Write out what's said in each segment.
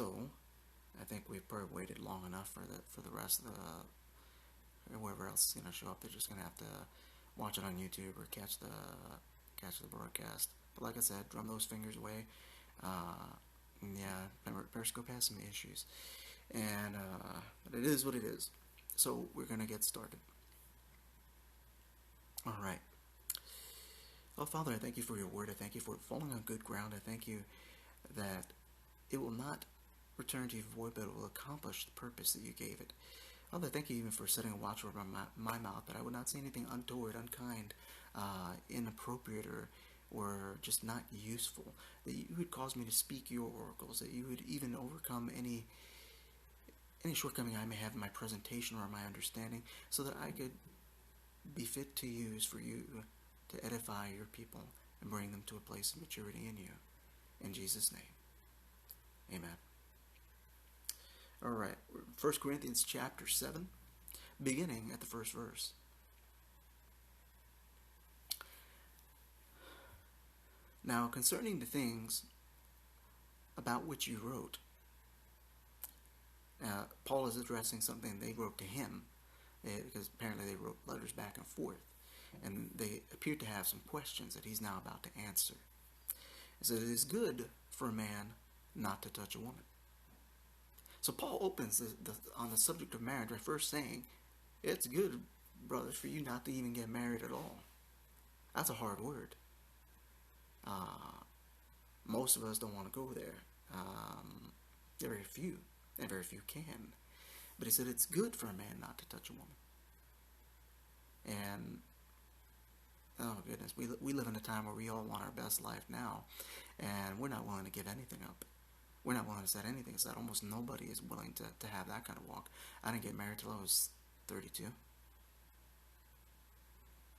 So, I think we've probably waited long enough for the rest of whoever else is gonna show up. They're just gonna have to watch it on YouTube or catch the broadcast. But like I said, drum those fingers away. Uh, yeah, Periscope has some issues, and but it is what it is. So we're gonna get started. All right. Oh, Father, I thank you for your word. I thank you for it falling on good ground. I thank you that it will not return to you void, but it will accomplish the purpose that you gave it. Father, thank you even for setting a watch over my mouth, that I would not say anything untoward, unkind, inappropriate, or just not useful. That you would cause me to speak your oracles. That you would even overcome any shortcoming I may have in my presentation or my understanding, so that I could be fit to use for you to edify your people and bring them to a place of maturity in you. In Jesus' name, amen. All right, 1 Corinthians chapter 7, beginning at the first verse. Now, concerning the things about which you wrote, Paul is addressing something they wrote to him, because apparently they wrote letters back and forth, and they appear to have some questions that he's now about to answer. So it is good for a man not to touch a woman. So Paul opens on the subject of marriage by first saying, it's good, brothers, for you not to even get married at all. That's a hard word. Most of us don't want to go there. Very few, and very few can. But he said it's good for a man not to touch a woman. And, oh goodness, we live in a time where we all want our best life now, and we're not willing to give anything up. We're not willing to set anything aside. Almost nobody is willing to have that kind of walk. I didn't get married till I was 32.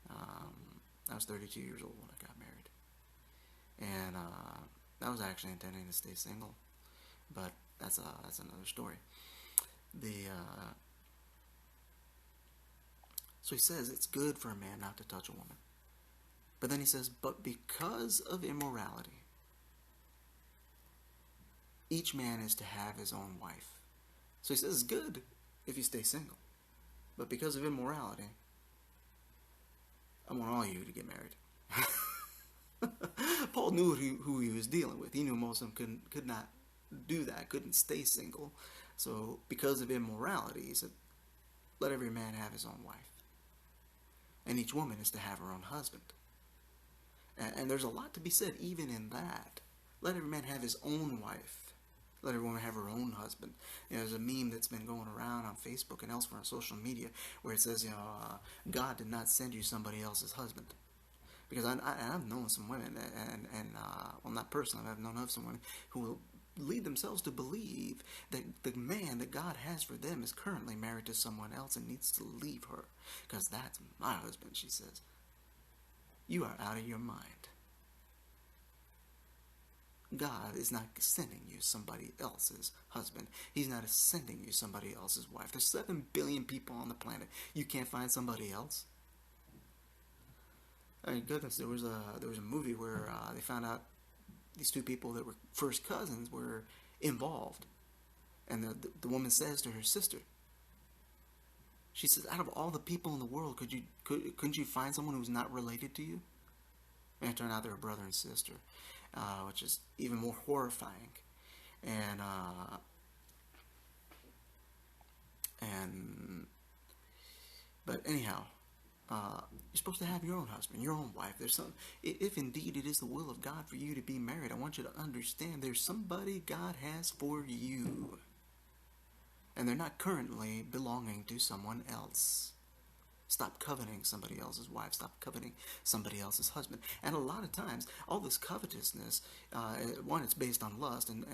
I was 32 years old when I got married. And I was actually intending to stay single. But that's another story. So he says it's good for a man not to touch a woman. But then he says, but because of immorality, each man is to have his own wife. So he says it's good if you stay single. But because of immorality, I want all you to get married. Paul knew who he was dealing with. He knew most of them could not do that, couldn't stay single. So because of immorality, he said, let every man have his own wife. And each woman is to have her own husband. And there's a lot to be said even in that. Let every man have his own wife. Let every woman have her own husband. There's a meme that's been going around on Facebook and elsewhere on social media where it says, God did not send you somebody else's husband. Because I've known some women, and well, not personally, I've known of some women who will lead themselves to believe that the man that God has for them is currently married to someone else and needs to leave her. Because that's my husband, she says. You are out of your mind. God is not sending you somebody else's husband. He's not sending you somebody else's wife. There's 7 billion people on the planet. You can't find somebody else? I mean, goodness, there was a movie where they found out these two people that were first cousins were involved. And the woman says to her sister, she says, out of all the people in the world, couldn't you find someone who's not related to you? And it turned out they were brother and sister. Which is even more horrifying. But anyhow, you're supposed to have your own husband, your own wife. If indeed it is the will of God for you to be married, I want you to understand there's somebody God has for you. And they're not currently belonging to someone else. Stop coveting somebody else's wife. Stop coveting somebody else's husband. And a lot of times, all this covetousness, one, it's based on lust, and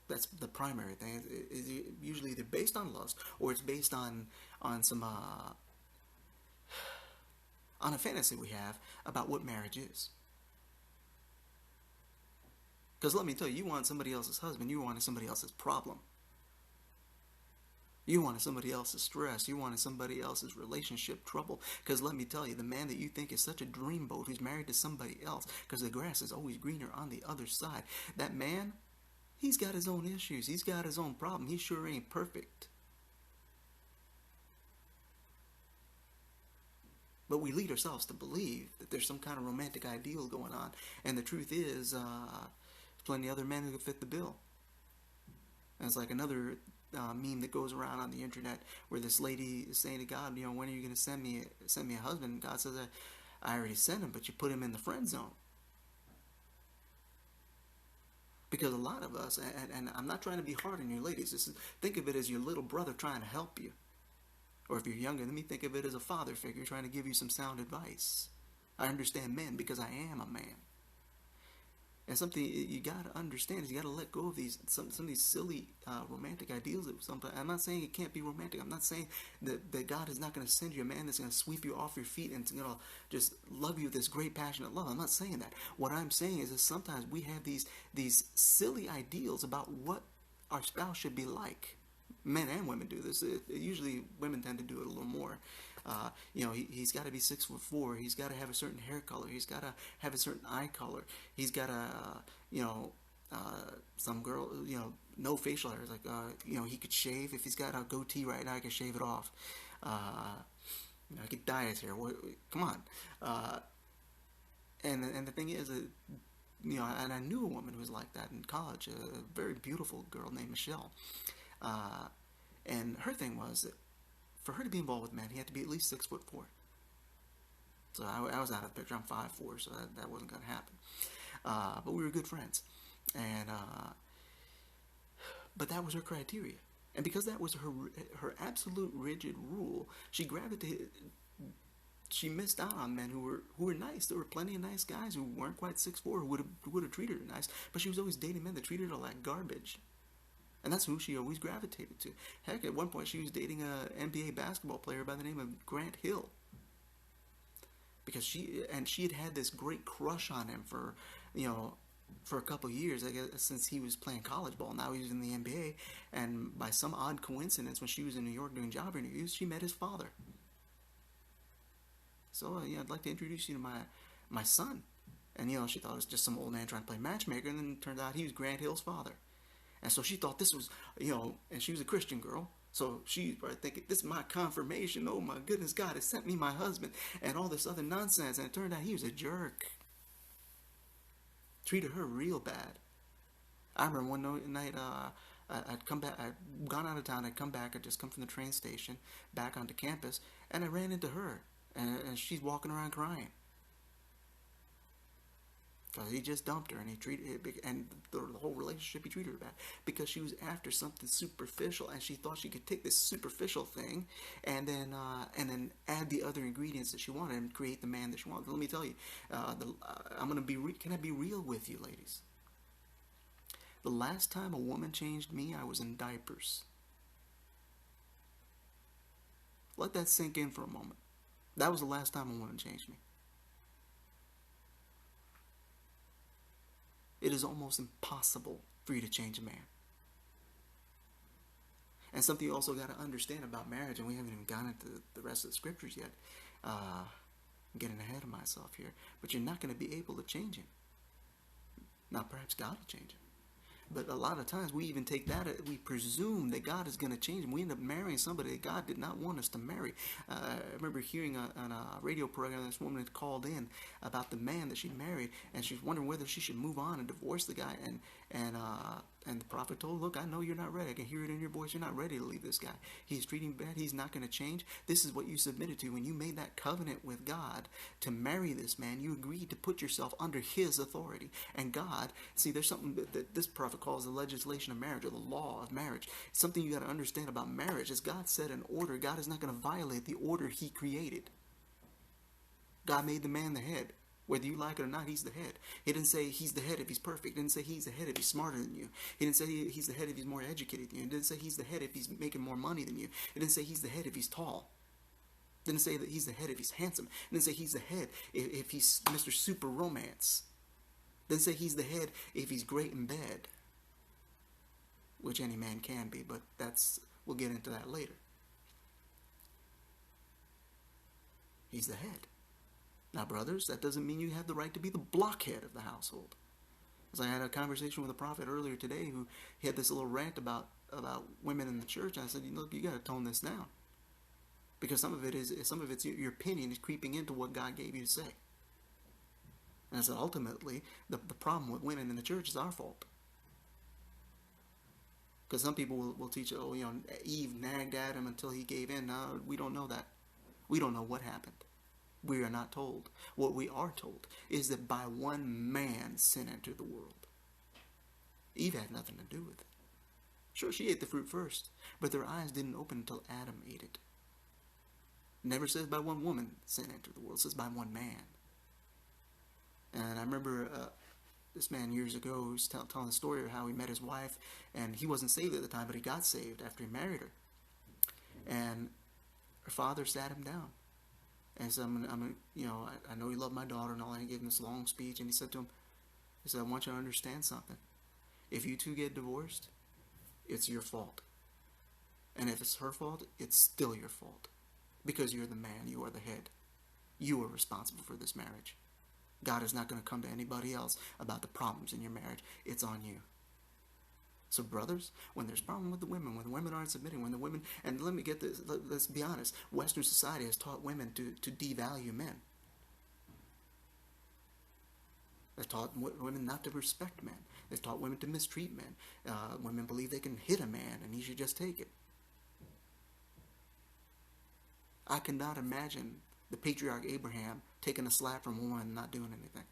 that's the primary thing. It's usually either based on lust, or it's based on some on a fantasy we have about what marriage is. Because let me tell you, you want somebody else's husband, you wanted somebody else's problem. You wanted somebody else's stress. You wanted somebody else's relationship trouble. Because let me tell you, the man that you think is such a dreamboat who's married to somebody else, because the grass is always greener on the other side, that man, He's got his own issues. He's got his own problem. He sure ain't perfect. But we lead ourselves to believe that there's some kind of romantic ideal going on. And the truth is, plenty of other men who could fit the bill. And it's like another meme that goes around on the internet where this lady is saying to God, when are you going to send me a husband? And God says, I already sent him, but you put him in the friend zone. Because a lot of us, and I'm not trying to be hard on you ladies, think of it as your little brother trying to help you. Or if you're younger than me, think of it as a father figure trying to give you some sound advice. I understand men because I am a man. And something you got to understand is you got to let go of some of these silly romantic ideals. I'm not saying it can't be romantic. I'm not saying that God is not going to send you a man that's going to sweep you off your feet and going to just love you with this great passionate love. I'm not saying that. What I'm saying is that sometimes we have these silly ideals about what our spouse should be like. Men and women do this. Usually women tend to do it a little more. He's got to be 6'4". He's got to have a certain hair color. He's got to have a certain eye color. He's got to, some girl, no facial hair. It's like, he could shave. If he's got a goatee right now, I can shave it off. I could dye his hair. Come on. And the thing is, and I knew a woman who was like that in college. A very beautiful girl named Michelle. And her thing was that for her to be involved with men, he had to be at least 6'4". So I was out of the picture. I'm 5'4", so that wasn't going to happen. But we were good friends, and but that was her criteria, and because that was her absolute rigid rule, she gravitated. She missed out on men who were nice. There were plenty of nice guys who weren't quite 6'4", who would have treated her nice, but she was always dating men that treated her like garbage. And that's who she always gravitated to. Heck, at one point she was dating an NBA basketball player by the name of Grant Hill. Because she had this great crush on him for a couple of years, I guess, since he was playing college ball. Now he's in the NBA. And by some odd coincidence, when she was in New York doing job interviews, she met his father. So, I'd like to introduce you to my son. And, she thought it was just some old man trying to play matchmaker. And then it turned out he was Grant Hill's father. And so she thought this was, and she was a Christian girl. So she was thinking, this is my confirmation. Oh my goodness, God has sent me my husband and all this other nonsense. And it turned out he was a jerk. Treated her real bad. I remember one night, I'd come back, I'd gone out of town, I'd come back, I'd just come from the train station, back onto campus, and I ran into her. And she's walking around crying. Because he just dumped her, and the whole relationship, he treated her bad because she was after something superficial, and she thought she could take this superficial thing and then add the other ingredients that she wanted and create the man that she wanted. Let me tell you, I'm gonna be. Can I be real with you, ladies? The last time a woman changed me, I was in diapers. Let that sink in for a moment. That was the last time a woman changed me. It is almost impossible for you to change a man. And something you also got to understand about marriage, and we haven't even gone into the rest of the scriptures yet. I'm getting ahead of myself here. But you're not going to be able to change him. Now, perhaps God will change him. But a lot of times we even take that, we presume that God is going to change him. We end up marrying somebody that God did not want us to marry. I remember hearing on a radio program, this woman had called in about the man that she married, and she was wondering whether she should move on and divorce the guy. And the prophet told her, look, I know you're not ready. I can hear it in your voice. You're not ready to leave this guy. He's treating you bad. He's not going to change. This is what you submitted to. When you made that covenant with God to marry this man, you agreed to put yourself under his authority. And God, see, there's something that this prophet calls the legislation of marriage, or the law of marriage. Something you got to understand about marriage is God set an order. God is not going to violate the order he created. God made the man the head. Whether you like it or not, he's the head. He didn't say he's the head if he's perfect. He didn't say he's the head if he's smarter than you. He didn't say he's the head if he's more educated than you. He didn't say he's the head if he's making more money than you. He didn't say he's the head if he's tall. He didn't say that he's the head if he's handsome. He didn't say he's the head if he's Mr. Super Romance. He didn't say he's the head if he's great in bed. Which any man can be, but we'll get into that later. He's the head. Now, brothers, that doesn't mean you have the right to be the blockhead of the household. As I had a conversation with a prophet earlier today who he had this little rant about women in the church. And I said, look, you got to tone this down, because some of it's your opinion is creeping into what God gave you to say. And I said, ultimately, the problem with women in the church is our fault. Because some people will teach, Eve nagged at him until he gave in. No, we don't know that. We don't know what happened. We are not told. What we are told is that by one man sin entered the world. Eve had nothing to do with it. Sure, she ate the fruit first, but their eyes didn't open until Adam ate it. It never says by one woman sin entered the world. It says by one man. And I remember this man years ago who was telling the story of how he met his wife, and he wasn't saved at the time, but he got saved after he married her. And her father sat him down and said, I know you love my daughter and all. And he gave him this long speech, and he said to him, I want you to understand something. If you two get divorced, it's your fault. And if it's her fault, it's still your fault. Because you're the man, you are the head. You are responsible for this marriage. God is not going to come to anybody else about the problems in your marriage. It's on you. So brothers, when there's problem with the women, when the women aren't submitting, when the women, and let me get this, let's be honest, Western society has taught women to devalue men. They've taught women not to respect men. They've taught women to mistreat men. Women believe they can hit a man and he should just take it. I cannot imagine the patriarch Abraham taking a slap from a woman and not doing anything.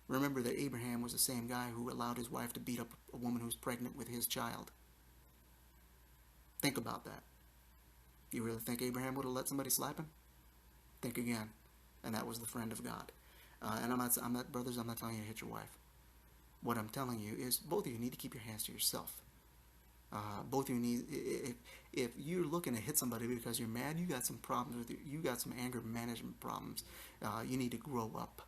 Remember that Abraham was the same guy who allowed his wife to beat up a woman who was pregnant with his child. Think about that. You really think Abraham would have let somebody slap him? Think again. And that was the friend of God. And I'm not, brothers, I'm not telling you to hit your wife. What I'm telling you is both of you need to keep your hands to yourself. Both of you need, if you're looking to hit somebody because you're mad, you got some problems with you got some anger management problems. You need to grow up.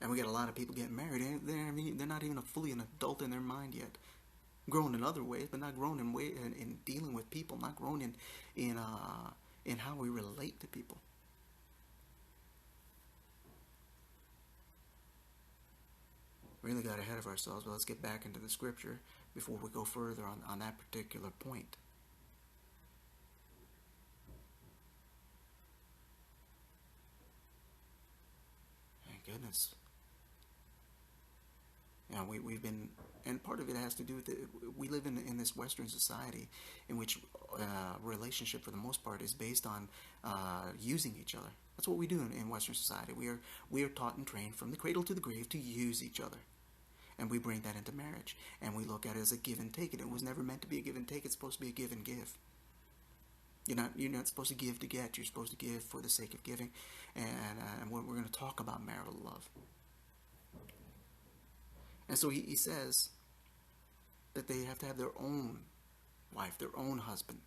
And we got a lot of people getting married, and they're not even fully an adult in their mind yet. Grown in other ways, but not grown in dealing with people, not grown in how we relate to people. We really got ahead of ourselves, but let's get back into the scripture before we go further on that particular point. Thank goodness. We've been, and part of it has to do with we live in this Western society in which relationship for the most part is based on using each other. That's what we do in Western society. We are taught and trained from the cradle to the grave to use each other. And we bring that into marriage. And we look at it as a give and take. And it was never meant to be a give and take. It's supposed to be a give and give. You're not supposed to give to get. You're supposed to give for the sake of giving. And we're going to talk about marital love. And so he says that they have to have their own wife, their own husband,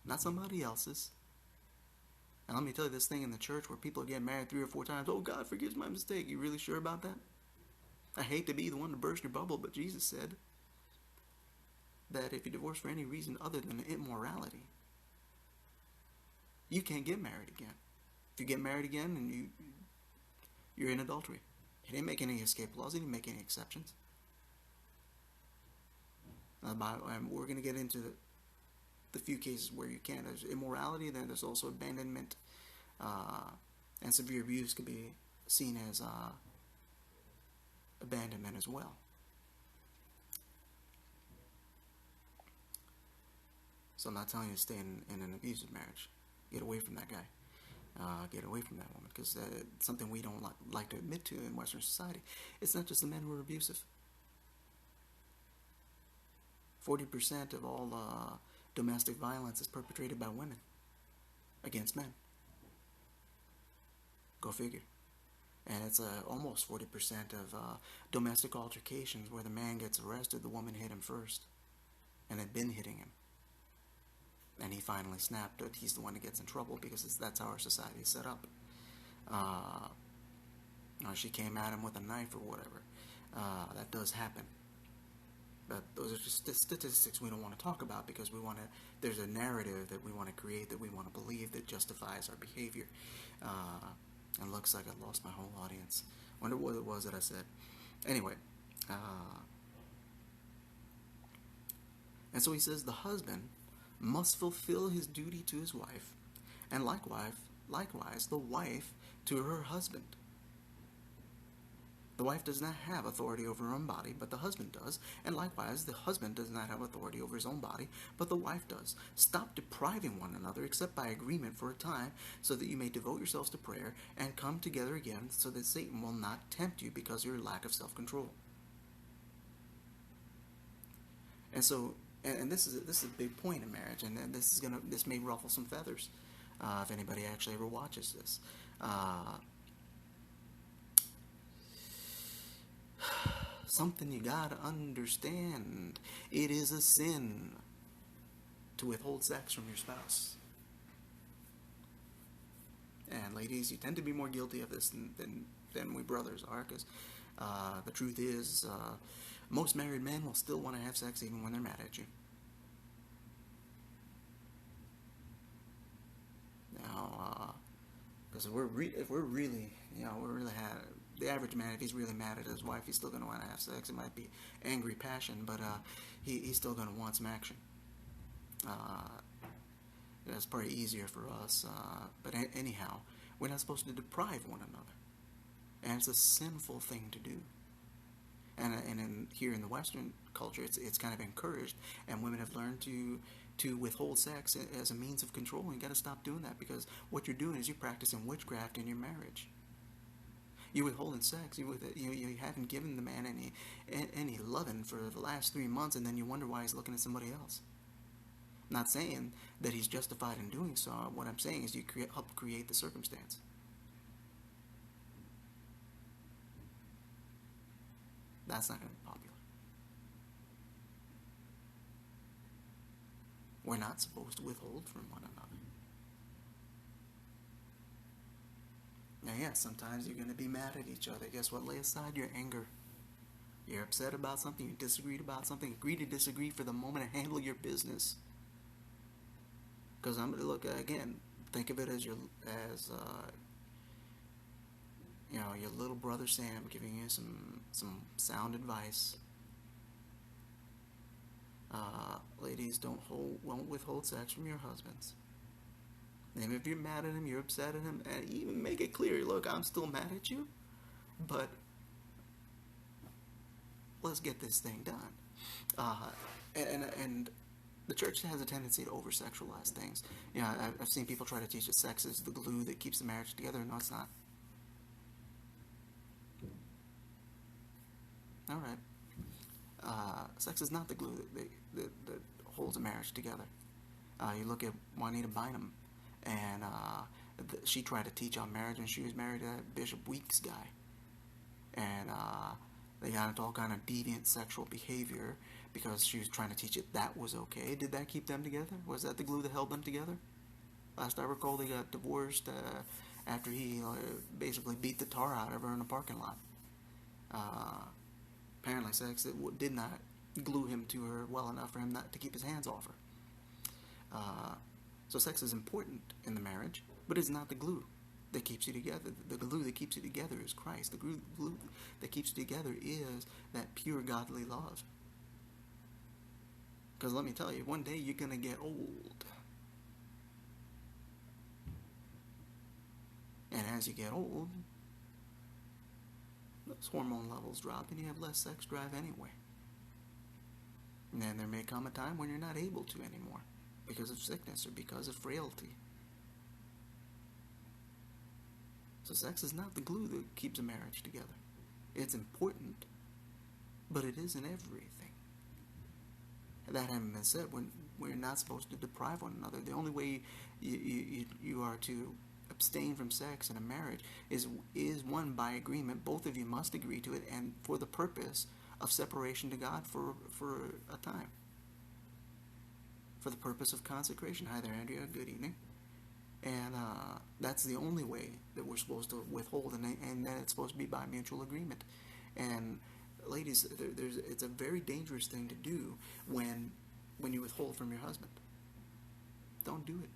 not somebody else's. And let me tell you this thing in the church where people are getting married 3 or 4 times. Oh, God forgives my mistake. You really sure about that? I hate to be the one to burst your bubble, but Jesus said that if you divorce for any reason other than immorality, you can't get married again. If you get married again, and you're in adultery. He didn't make any escape laws. He didn't make any exceptions. And we're going to get into the few cases where you can. There's immorality, then there's also abandonment, and severe abuse could be seen as abandonment as well. So I'm not telling you to stay in an abusive marriage. Get away from that guy. Get away from that woman, because it's something we don't like to admit to in Western society. It's not just the men who are abusive. 40% of all domestic violence is perpetrated by women against men. Go figure. And it's almost 40% of domestic altercations where the man gets arrested, the woman hit him first and had been hitting him. And he finally snapped that he's the one that gets in trouble because that's how our society is set up. She came at him with a knife or whatever. That does happen. But those are just statistics we don't want to talk about because we want to. There's a narrative that we want to create, that we want to believe, that justifies our behavior. And looks like I lost my whole audience. Wonder what it was that I said. Anyway, and so he says the husband must fulfill his duty to his wife, and likewise the wife to her husband. The wife does not have authority over her own body, but the husband does. And likewise, the husband does not have authority over his own body, but the wife does. Stop depriving one another, except by agreement for a time, so that you may devote yourselves to prayer and come together again, so that Satan will not tempt you because of your lack of self-control. And so, and this is a big point in marriage, and this may ruffle some feathers if anybody actually ever watches this. Something you gotta understand. It is a sin to withhold sex from your spouse. And ladies, you tend to be more guilty of this than we brothers are, because the truth is, most married men will still want to have sex even when they're mad at you. Now, because if we're really the average man, if he's really mad at his wife, he's still going to want to have sex. It might be angry passion, but he's still going to want some action. That's probably easier for us. But anyhow, we're not supposed to deprive one another. And it's a sinful thing to do. And here in the Western culture, it's kind of encouraged, and women have learned to withhold sex as a means of control. And you got to stop doing that, because what you're doing is you're practicing witchcraft in your marriage. You're withholding sex. You haven't given the man any loving for the last 3 months, and then you wonder why he's looking at somebody else. I'm not saying that he's justified in doing so. What I'm saying is you help create the circumstance. That's not going to be popular. We're not supposed to withhold from one another. Now, yeah, sometimes you're going to be mad at each other. Guess what? Lay aside your anger. You're upset about something, you disagreed about something, agree to disagree for the moment and handle your business. Because I'm going to look, again, think of it as your little brother Sam giving you some sound advice. Ladies, won't withhold sex from your husbands. And if you're mad at him, you're upset at him, and even make it clear, look, I'm still mad at you, but let's get this thing done. And the church has a tendency to over-sexualize things. You know, I've seen people try to teach that sex is the glue that keeps the marriage together. No, it's not. All right. Sex is not the glue that holds a marriage together. You look at Juanita Bynum, and she tried to teach on marriage, and she was married to that Bishop Weeks guy. And they got into all kind of deviant sexual behavior because she was trying to teach it that was okay. Did that keep them together? Was that the glue that held them together? Last I recall, they got divorced after he basically beat the tar out of her in a parking lot. Apparently sex did not glue him to her well enough for him not to keep his hands off her. So sex is important in the marriage, but it's not the glue that keeps you together. The glue that keeps you together is Christ. The glue that keeps you together is that pure godly love. Because let me tell you, one day you're going to get old. And as you get old, those hormone levels drop and you have less sex drive anyway. And then there may come a time when you're not able to anymore because of sickness or because of frailty. So sex is not the glue that keeps a marriage together. It's important, but it isn't everything. That having been said, we're not supposed to deprive one another. The only way you are to abstain from sex in a marriage is one, by agreement. Both of you must agree to it, and for the purpose of separation to God for a time. For the purpose of consecration. Hi there, Andrea. Good evening. And that's the only way that we're supposed to withhold, and then it's supposed to be by mutual agreement. And Ladies, it's a very dangerous thing to do when you withhold from your husband. Don't do it.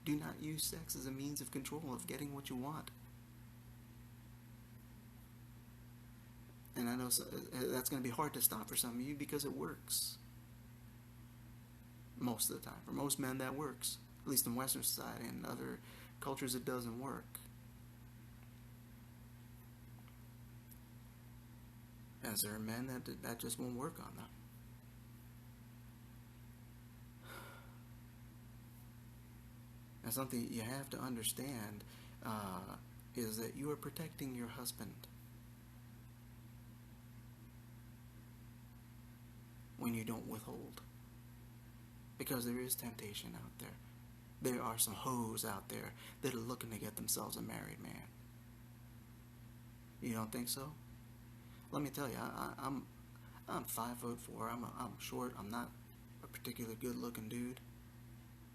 Do not use sex as a means of control, of getting what you want. And I know that's going to be hard to stop for some of you because it works. Most of the time. For most men, that works. At least in Western society and other cultures, it doesn't work. As there are men that just won't work on them. And something you have to understand is that you are protecting your husband when you don't withhold. Because there is temptation out there. There are some hoes out there that are looking to get themselves a married man. You don't think so? Let me tell you, I'm 5'4". I'm short. I'm not a particularly good-looking dude.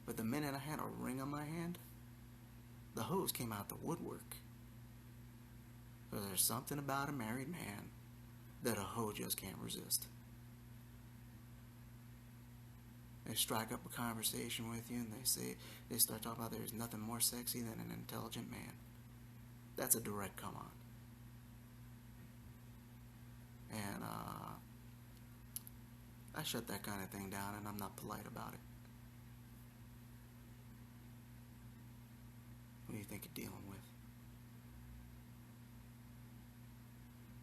But the minute I had a ring on my hand, the hoes came out the woodwork. Because there's something about a married man that a hoe just can't resist. They strike up a conversation with you and they start talking about there's nothing more sexy than an intelligent man. That's a direct come on. And I shut that kind of thing down, and I'm not polite about it. What do you think you're dealing with?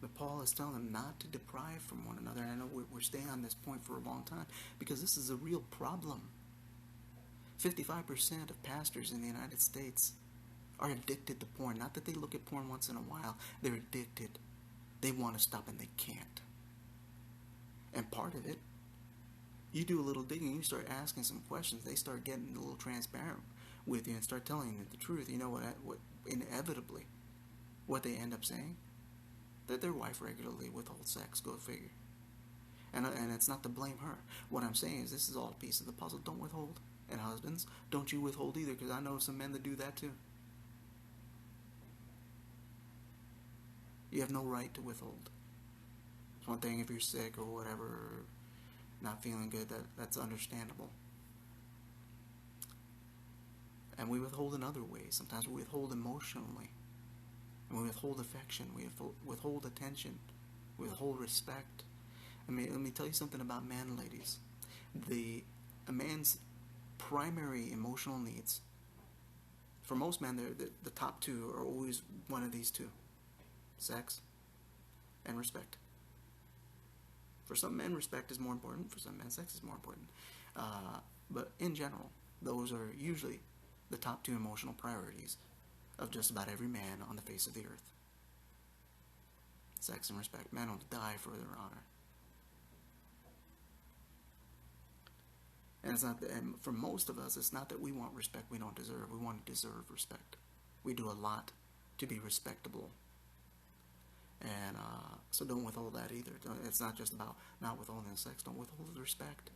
But Paul is telling them not to deprive from one another. And I know we're staying on this point for a long time because this is a real problem. 55% of pastors in the United States are addicted to porn. Not that they look at porn once in a while. They're addicted. They want to stop and they can't. And part of it, you do a little digging, you start asking some questions, they start getting a little transparent with you and start telling you the truth. You know what inevitably, what they end up saying? That their wife regularly withholds sex. Go figure. And it's not to blame her. What I'm saying is this is all a piece of the puzzle. Don't withhold. And husbands, don't you withhold either, because I know some men that do that too. You have no right to withhold. It's one thing if you're sick or whatever, not feeling good, that's understandable. And we withhold in other ways. Sometimes we withhold emotionally. And we withhold affection. We withhold attention. We withhold respect. I mean, let me tell you something about men, ladies. A man's primary emotional needs, for most men, the top two are always one of these two. Sex and respect. For some men, respect is more important. For some men, sex is more important. But in general, those are usually the top two emotional priorities of just about every man on the face of the earth. Sex and respect. Men will die for their honor. And for most of us, it's not that we want respect we don't deserve. We want to deserve respect. We do a lot to be respectable. And so don't withhold that either. It's not just about not withholding the sex. Don't withhold the respect.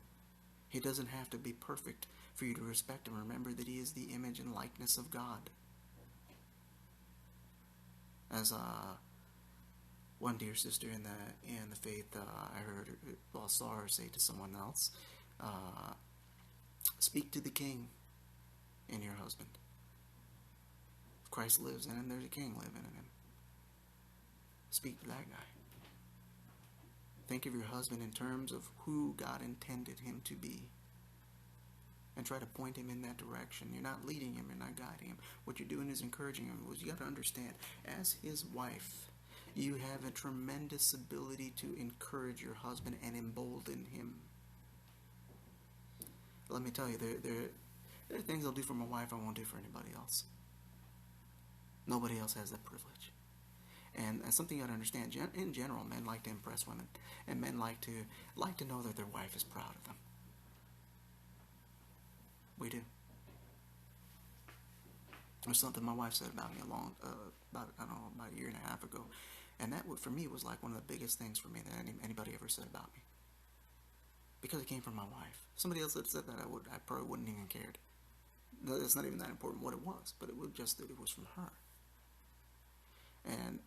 He doesn't have to be perfect for you to respect him. Remember that he is the image and likeness of God. As one dear sister in the faith, I heard, saw her say to someone else, speak to the king in your husband. If Christ lives in him, there's a king living in him. Speak to that guy. Think of your husband in terms of who God intended him to be. And try to point him in that direction. You're not leading him, you're not guiding him. What you're doing is encouraging him. You got to understand, as his wife, you have a tremendous ability to encourage your husband and embolden him. Let me tell you, there are things I'll do for my wife I won't do for anybody else. Nobody else has that privilege. And something you got to understand, in general, men like to impress women. And men like to know that their wife is proud of them. We do. There's something my wife said about me about a year and a half ago. And that, for me, was like one of the biggest things for me that anybody ever said about me. Because it came from my wife. Somebody else had said that, I probably wouldn't even cared. It's not even that important what it was, but it was just that it was from her. And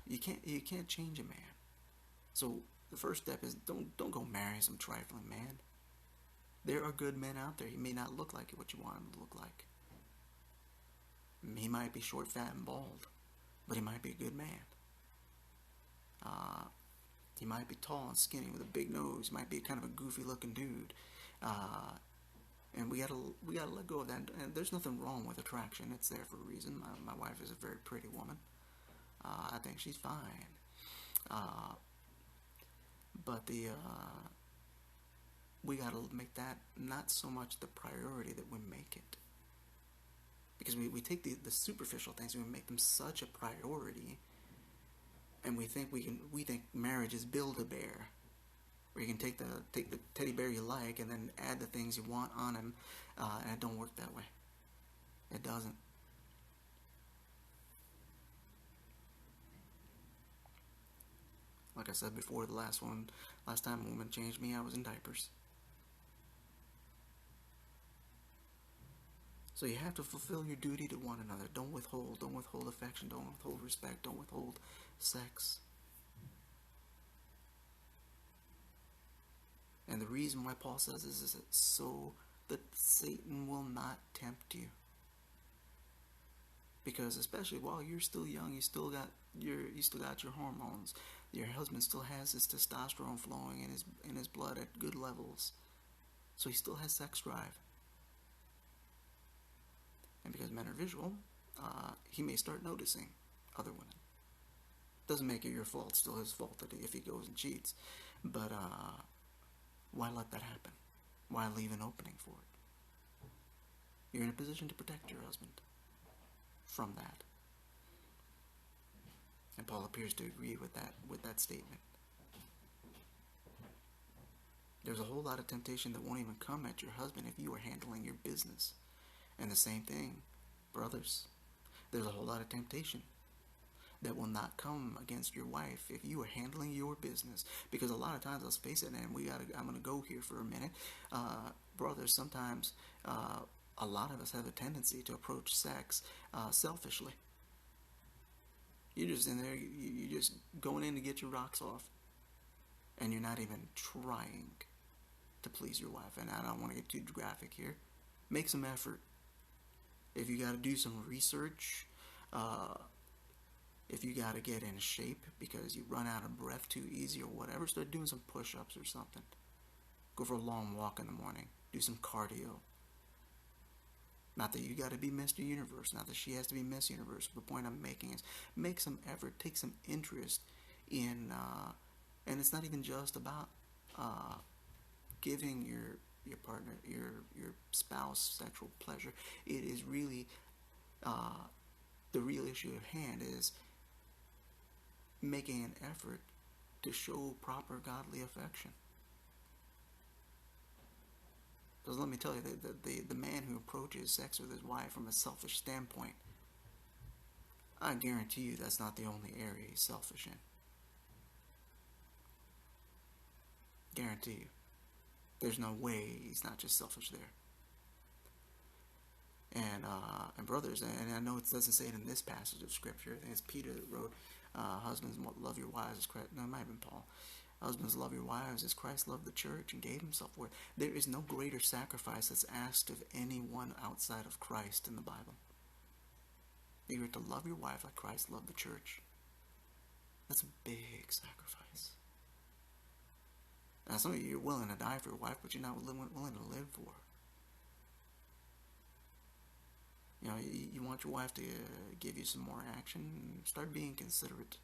you can't change a man. So the first step is don't go marry some trifling man. There are good men out there. He may not look like what you want him to look like. He might be short, fat, and bald, but he might be a good man. Uh, he might be tall and skinny with a big nose. He might be kind of a goofy looking dude. Uh, and we gotta let go of that. And there's nothing wrong with attraction. It's there for a reason. My wife is a very pretty woman. I think she's fine. Uh, but we gotta make that not so much the priority that we make it, because we take the superficial things and we make them such a priority, and we think marriage is build a bear, where you can take the teddy bear you like and then add the things you want on him, and it don't work that way. It doesn't. Like I said before, last time a woman changed me, I was in diapers. So you have to fulfill your duty to one another. Don't withhold. Don't withhold affection. Don't withhold respect. Don't withhold sex. And the reason why Paul says this is so that Satan will not tempt you. Because especially while you're still young, you still got your hormones. Your husband still has his testosterone flowing in his blood at good levels. So he still has sex drive. And because men are visual, he may start noticing other women. Doesn't make it your fault. It's still his fault if he goes and cheats. But why let that happen? Why leave an opening for it? You're in a position to protect your husband from that. And Paul appears to agree with that statement. There's a whole lot of temptation that won't even come at your husband if you are handling your business. And the same thing, brothers. There's a whole lot of temptation that will not come against your wife if you are handling your business. Because a lot of times, let's face it, and I'm going to go here for a minute. Brothers, sometimes a lot of us have a tendency to approach sex selfishly. You're just in there, you're just going in to get your rocks off. And you're not even trying to please your wife. And I don't want to get too graphic here. Make some effort. If you got to do some research, if you got to get in shape because you run out of breath too easy or whatever, start doing some push-ups or something. Go for a long walk in the morning. Do some cardio. Not that you got to be Mr. Universe. Not that she has to be Miss Universe. The point I'm making is make some effort. Take some interest in, and it's not even just about giving your partner, your spouse sexual pleasure. It is really the real issue at hand is making an effort to show proper godly affection. Because let me tell you, the man who approaches sex with his wife from a selfish standpoint, I guarantee you that's not the only area he's selfish in. Guarantee you. There's no way he's not just selfish there. And brothers, and I know it doesn't say it in this passage of scripture. I think it's Peter that wrote, "Husbands, love your wives as Christ." No, it might have been Paul. "Husbands, love your wives as Christ loved the church and gave himself for it." There is no greater sacrifice that's asked of anyone outside of Christ in the Bible. You're to love your wife like Christ loved the church. That's a big sacrifice. Now, some of you are willing to die for your wife, but you're not willing to live for her. You know, you want your wife to give you some more action. Start being considerate.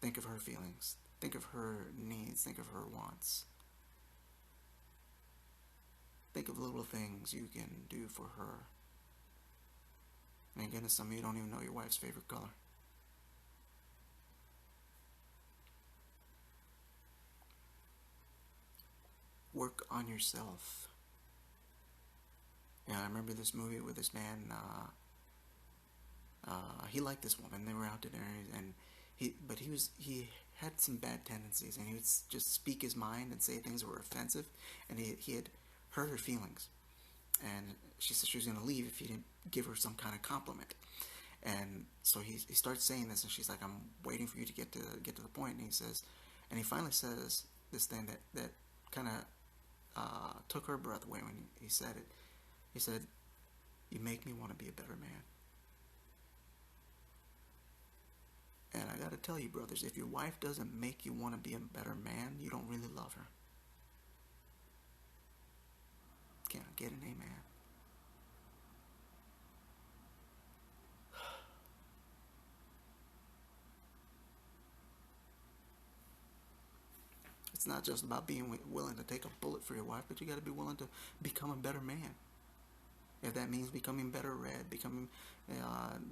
Think of her feelings. Think of her needs. Think of her wants. Think of little things you can do for her. And goodness, some of you don't even know your wife's favorite color. Work on yourself. Yeah, I remember this movie with this man. He liked this woman. They were out to dinner, and he had some bad tendencies, and he would just speak his mind and say things that were offensive, and he had hurt her feelings, and she said she was going to leave if he didn't give her some kind of compliment. And so he starts saying this, and she's like, I'm waiting for you to get to the point. And he says, and he finally says this thing that kind of took her breath away when he said it. He said, "You make me want to be a better man." And I got to tell you, brothers, if your wife doesn't make you want to be a better man, you don't really love her. Can I get an amen? It's not just about being willing to take a bullet for your wife, but you got to be willing to become a better man. If that means becoming better read, becoming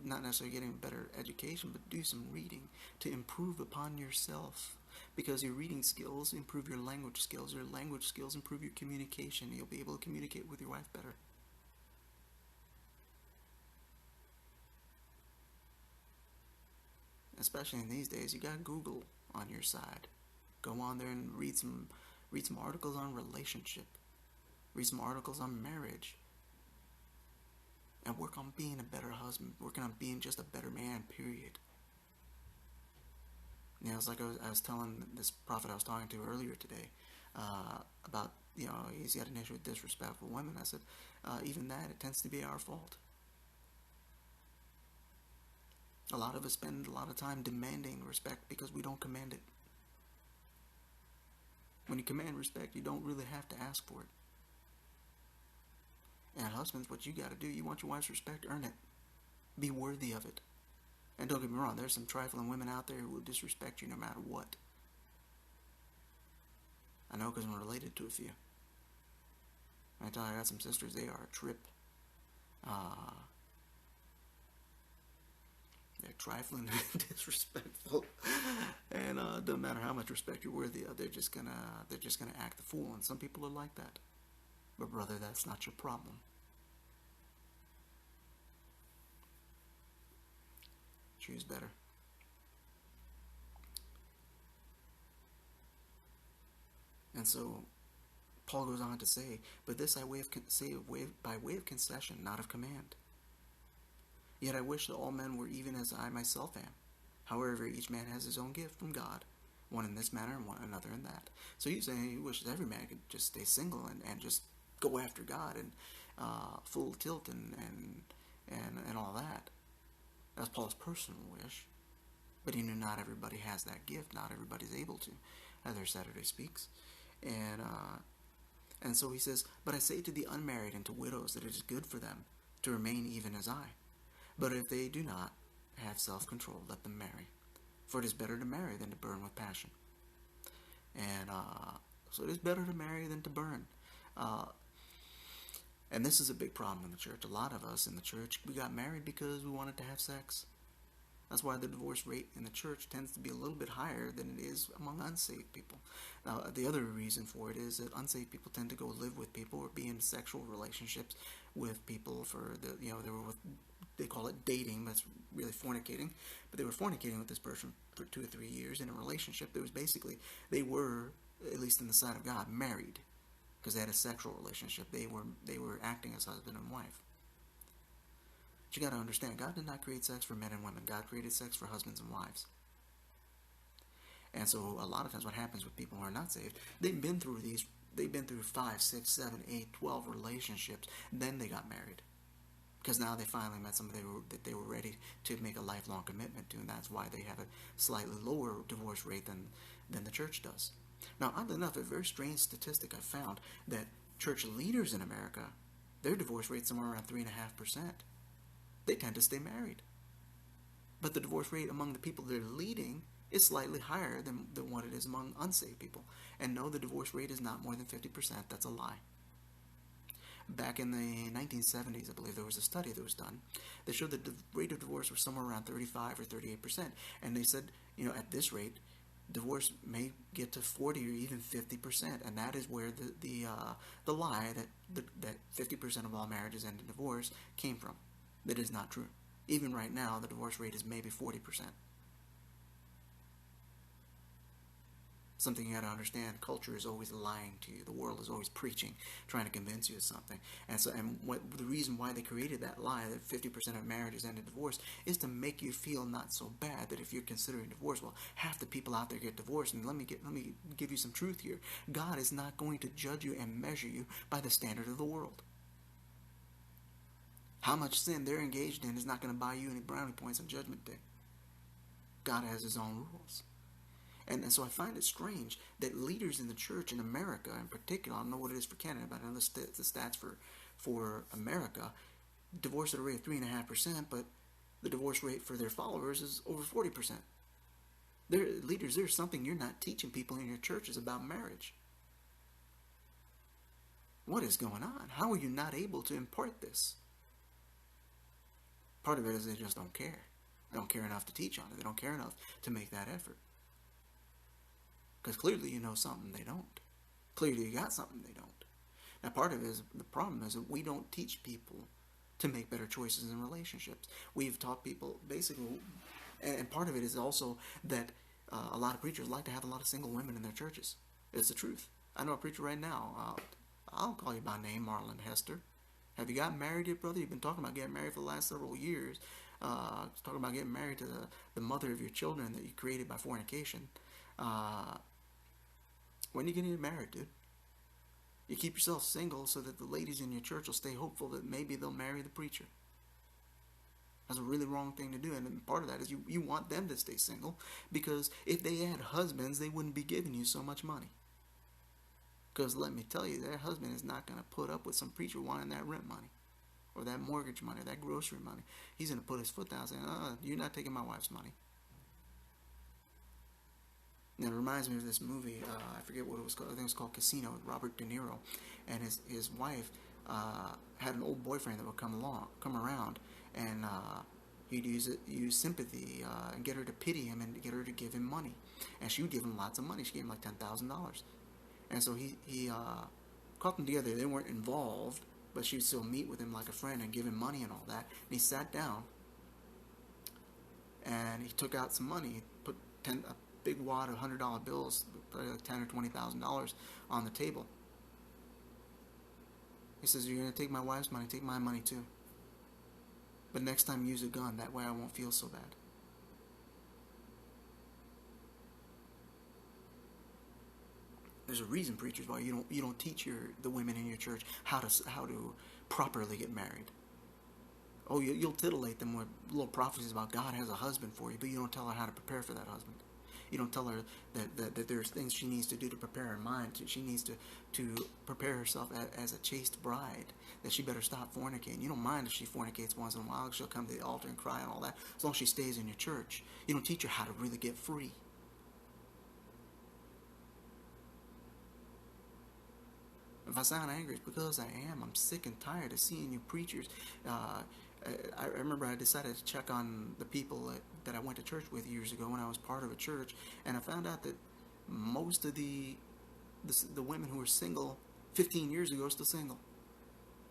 not necessarily getting a better education, but do some reading to improve upon yourself. Because your reading skills improve your language skills. Your language skills improve your communication. You'll be able to communicate with your wife better. Especially in these days, you got Google on your side. Go on there and read some articles on relationship. Read some articles on marriage. And work on being a better husband. Working on being just a better man, period. You know, it's like I was telling this prophet I was talking to earlier today about, he's got an issue with disrespectful women. I said, even that, it tends to be our fault. A lot of us spend a lot of time demanding respect because we don't command it. When you command respect, you don't really have to ask for it. And husbands, what you got to do, you want your wife's respect, earn it. Be worthy of it. And don't get me wrong, there's some trifling women out there who will disrespect you no matter what. I know because I'm related to a few. I tell you, I got some sisters, they are a trip. They're trifling and disrespectful, and doesn't matter how much respect you're worthy of, they're just gonna act the fool, and some people are like that. But brother, that's not your problem. Choose better. And so Paul goes on to say, "But this I say by way of concession, not of command. Yet I wish that all men were even as I myself am. However, each man has his own gift from God, one in this manner and one another in that." So he's saying he wishes every man could just stay single and just go after God and full tilt and all that. That's Paul's personal wish. But he knew not everybody has that gift. Not everybody's able to. Heather Saturday speaks. And so he says, "But I say to the unmarried and to widows that it is good for them to remain even as I. But if they do not have self-control, let them marry. For it is better to marry than to burn with passion." And so it is better to marry than to burn. And this is a big problem in the church. A lot of us in the church, we got married because we wanted to have sex. That's why the divorce rate in the church tends to be a little bit higher than it is among unsaved people. Now, the other reason for it is that unsaved people tend to go live with people or be in sexual relationships with people they call it dating, but it's really fornicating. But they were fornicating with this person for 2 or 3 years in a relationship that was basically, they were, at least in the sight of God, married. Because they had a sexual relationship. They were acting as husband and wife. But you got to understand, God did not create sex for men and women. God created sex for husbands and wives. And so a lot of times what happens with people who are not saved, they've been through 5, 6, 7, 8, 12 relationships, then they got married. Because now they finally met somebody that they were ready to make a lifelong commitment to, and that's why they have a slightly lower divorce rate than the church does. Now, oddly enough, a very strange statistic I found that church leaders in America, their divorce rate is somewhere around 3.5%. They tend to stay married. But the divorce rate among the people they're leading is slightly higher than what it is among unsaved people. And no, the divorce rate is not more than 50%. That's a lie. Back in the 1970s, I believe there was a study that was done that showed that the rate of divorce was somewhere around 35 or 38%. And they said, at this rate, divorce may get to 40 or even 50%, and that is where the lie that 50% of all marriages end in divorce came from. That is not true. Even right now, the divorce rate is maybe 40%. Something you got to understand: culture is always lying to you. The world is always preaching, trying to convince you of something. And what the reason why they created that lie that 50% of marriages end in divorce is to make you feel not so bad. That if you're considering divorce, well, half the people out there get divorced. And let me give you some truth here. God is not going to judge you and measure you by the standard of the world. How much sin they're engaged in is not going to buy you any brownie points on Judgment Day. God has His own rules. And so I find it strange that leaders in the church in America in particular, I don't know what it is for Canada, but I know the stats for America, divorce at a rate of 3.5%, but the divorce rate for their followers is over 40%. Leaders, there's something you're not teaching people in your churches about marriage. What is going on? How are you not able to impart this? Part of it is they just don't care. They don't care enough to teach on it. They don't care enough to make that effort. Because clearly you know something they don't. Clearly you got something they don't. Now part of it is, the problem is that we don't teach people to make better choices in relationships. We've taught people basically, and part of it is also that a lot of preachers like to have a lot of single women in their churches. It's the truth. I know a preacher right now, I'll call you by name, Marlon Hester. Have you gotten married yet, brother? You've been talking about getting married for the last several years. Talking about getting married to the mother of your children that you created by fornication. When are you going to get married, dude? You keep yourself single so that the ladies in your church will stay hopeful that maybe they'll marry the preacher. That's a really wrong thing to do. And part of that is you want them to stay single, because if they had husbands, they wouldn't be giving you so much money. Because let me tell you, their husband is not going to put up with some preacher wanting that rent money, or that mortgage money, or that grocery money. He's going to put his foot down saying, you're not taking my wife's money. And it reminds me of this movie, I forget what it was called, I think it was called Casino, with Robert De Niro. And his wife had an old boyfriend that would come around, and he'd use sympathy and get her to pity him and get her to give him money. And she would give him lots of money. She gave him like $10,000. And so he caught them together. They weren't involved, but she would still meet with him like a friend and give him money and all that. And he sat down, and he took out some money, put a big wad of $100 bills, probably like $10,000 or $20,000 on the table. He says, "You're going to take my wife's money, take my money too. But next time use a gun, that way I won't feel so bad." There's a reason, preachers, why you don't teach the women in your church how to properly get married. Oh, you'll titillate them with little prophecies about God has a husband for you, but you don't tell her how to prepare for that husband. You don't tell her that there's things she needs to do to prepare her mind. She needs to prepare herself as a chaste bride, that she better stop fornicating. You don't mind if she fornicates once in a while. She'll come to the altar and cry and all that, as long as she stays in your church. You don't teach her how to really get free. If I sound angry, it's because I am. I'm sick and tired of seeing you preachers. I remember I decided to check on the people that I went to church with years ago when I was part of a church, and I found out that most of the women who were single 15 years ago are still single.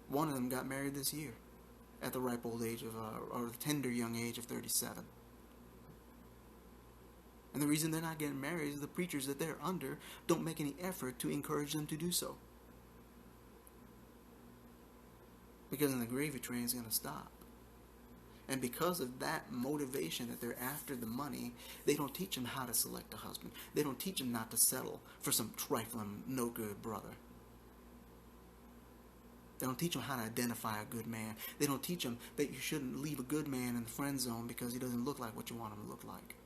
One of them got married this year at the ripe old age of, or the tender young age of 37. And the reason they're not getting married is the preachers that they're under don't make any effort to encourage them to do so. Because then the gravy train is going to stop. And because of that motivation that they're after the money, they don't teach them how to select a husband. They don't teach them not to settle for some trifling, no good brother. They don't teach them how to identify a good man. They don't teach them that you shouldn't leave a good man in the friend zone because he doesn't look like what you want him to look like.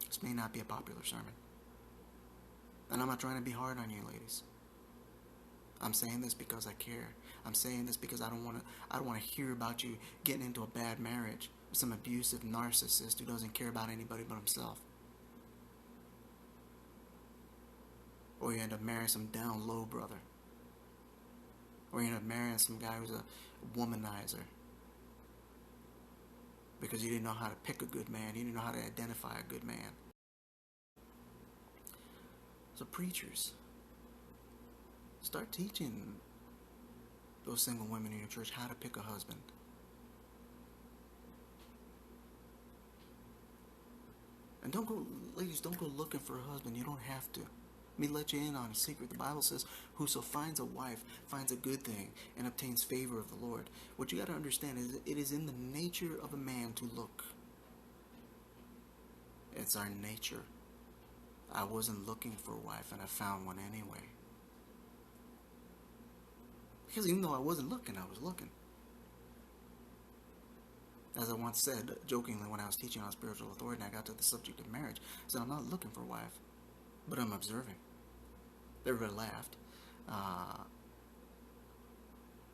This may not be a popular sermon. And I'm not trying to be hard on you, ladies. I'm saying this because I care. I'm saying this because I don't want to hear about you getting into a bad marriage with some abusive narcissist who doesn't care about anybody but himself. Or you end up marrying some down low brother. Or you end up marrying some guy who's a womanizer. Because you didn't know how to pick a good man. You didn't know how to identify a good man. So preachers, start teaching those single women in your church how to pick a husband. And don't go, ladies, don't go looking for a husband. You don't have to. Let me let you in on a secret. The Bible says, whoso finds a wife finds a good thing and obtains favor of the Lord. What you got to understand is it is in the nature of a man to look. It's our nature. I wasn't looking for a wife and I found one anyway. Because even though I wasn't looking, I was looking. As I once said, jokingly, when I was teaching on spiritual authority and I got to the subject of marriage, I said, I'm not looking for a wife, but I'm observing. Everybody laughed.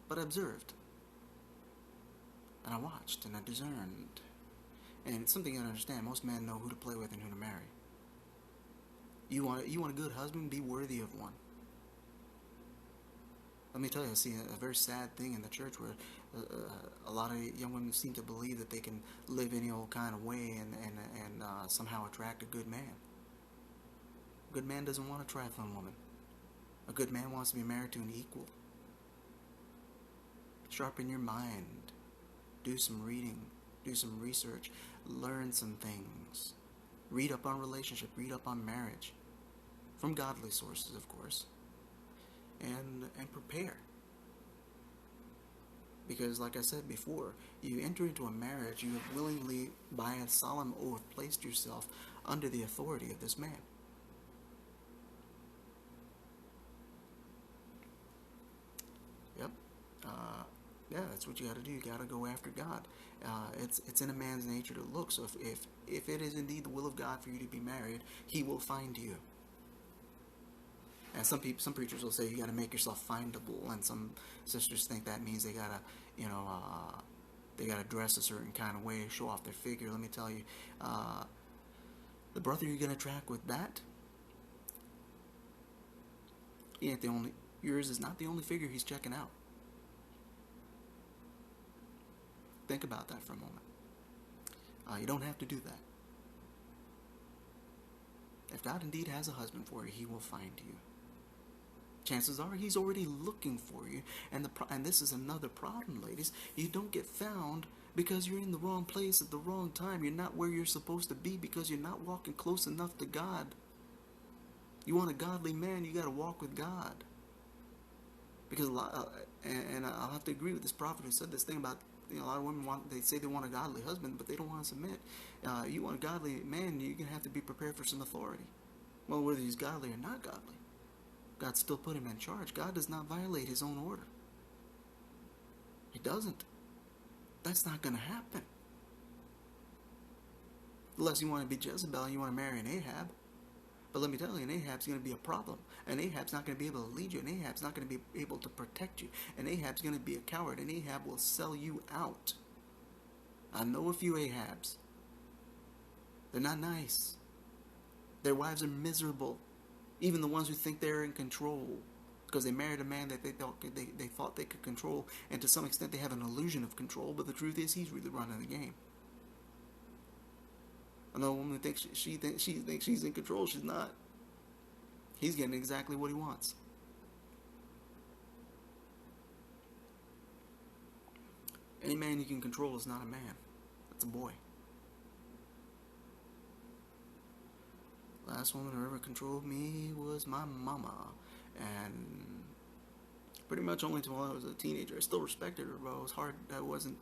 But I observed. And I watched and I discerned. And it's something you gotta understand. Most men know who to play with and who to marry. You want a good husband? Be worthy of one. Let me tell you, I see a very sad thing in the church where a lot of young women seem to believe that they can live any old kind of way and somehow attract a good man. A good man doesn't want a trifling woman. A good man wants to be married to an equal. Sharpen your mind. Do some reading. Do some research. Learn some things. Read up on relationship. Read up on marriage. From godly sources, of course. And prepare. Because like I said before, you enter into a marriage, you have willingly, by a solemn oath, placed yourself under the authority of this man. Yep. Yeah, that's what you got to do. You got to go after God. It's in a man's nature to look. So if it is indeed the will of God for you to be married, He will find you. And some preachers will say you got to make yourself findable, and some sisters think that means they gotta, they gotta dress a certain kind of way, show off their figure. Let me tell you, the brother you're gonna attract with that, yours is not the only figure he's checking out. Think about that for a moment. You don't have to do that. If God indeed has a husband for you, He will find you. Chances are He's already looking for you. And this is another problem, ladies. You don't get found because you're in the wrong place at the wrong time. You're not where you're supposed to be because you're not walking close enough to God. You want a godly man, you got to walk with God. Because and I'll have to agree with this prophet who said this thing about, a lot of women they say they want a godly husband, but they don't want to submit. You want a godly man, you're going to have to be prepared for some authority. Well, whether he's godly or not godly, God still put him in charge. God does not violate His own order. He doesn't. That's not going to happen. Unless you want to be Jezebel and you want to marry an Ahab. But let me tell you, an Ahab's going to be a problem. An Ahab's not going to be able to lead you. An Ahab's not going to be able to protect you. An Ahab's going to be a coward. An Ahab will sell you out. I know a few Ahabs. They're not nice. Their wives are miserable. Even the ones who think they're in control. Because they married a man that they thought they could control. And to some extent they have an illusion of control. But the truth is he's really running the game. Another woman thinks she thinks she's in control. She's not. He's getting exactly what he wants. Any man you can control is not a man. That's a boy. Last woman who ever controlled me was my mama. And pretty much only until I was a teenager. I still respected her, but it was hard. I wasn't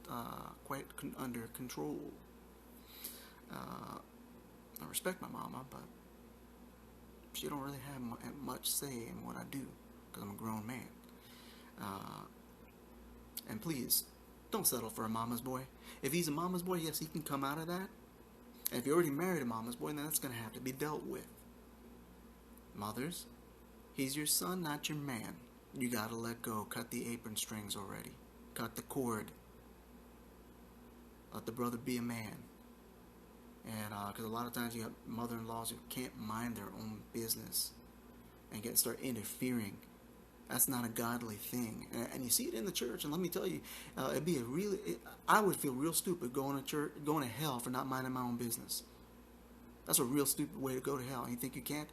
quite under control. I respect my mama, but she don't really have much say in what I do because I'm a grown man. And please, don't settle for a mama's boy. If he's a mama's boy, yes, he can come out of that. And if you already married a mama's boy, then that's going to have to be dealt with. Mothers, he's your son, not your man. You got to let go. Cut the apron strings already. Cut the cord. Let the brother be a man. And because a lot of times you have mother-in-laws who can't mind their own business and start interfering. That's not a godly thing. And you see it in the church. And let me tell you, I would feel real stupid going to hell for not minding my own business. That's a real stupid way to go to hell. And you think you can't?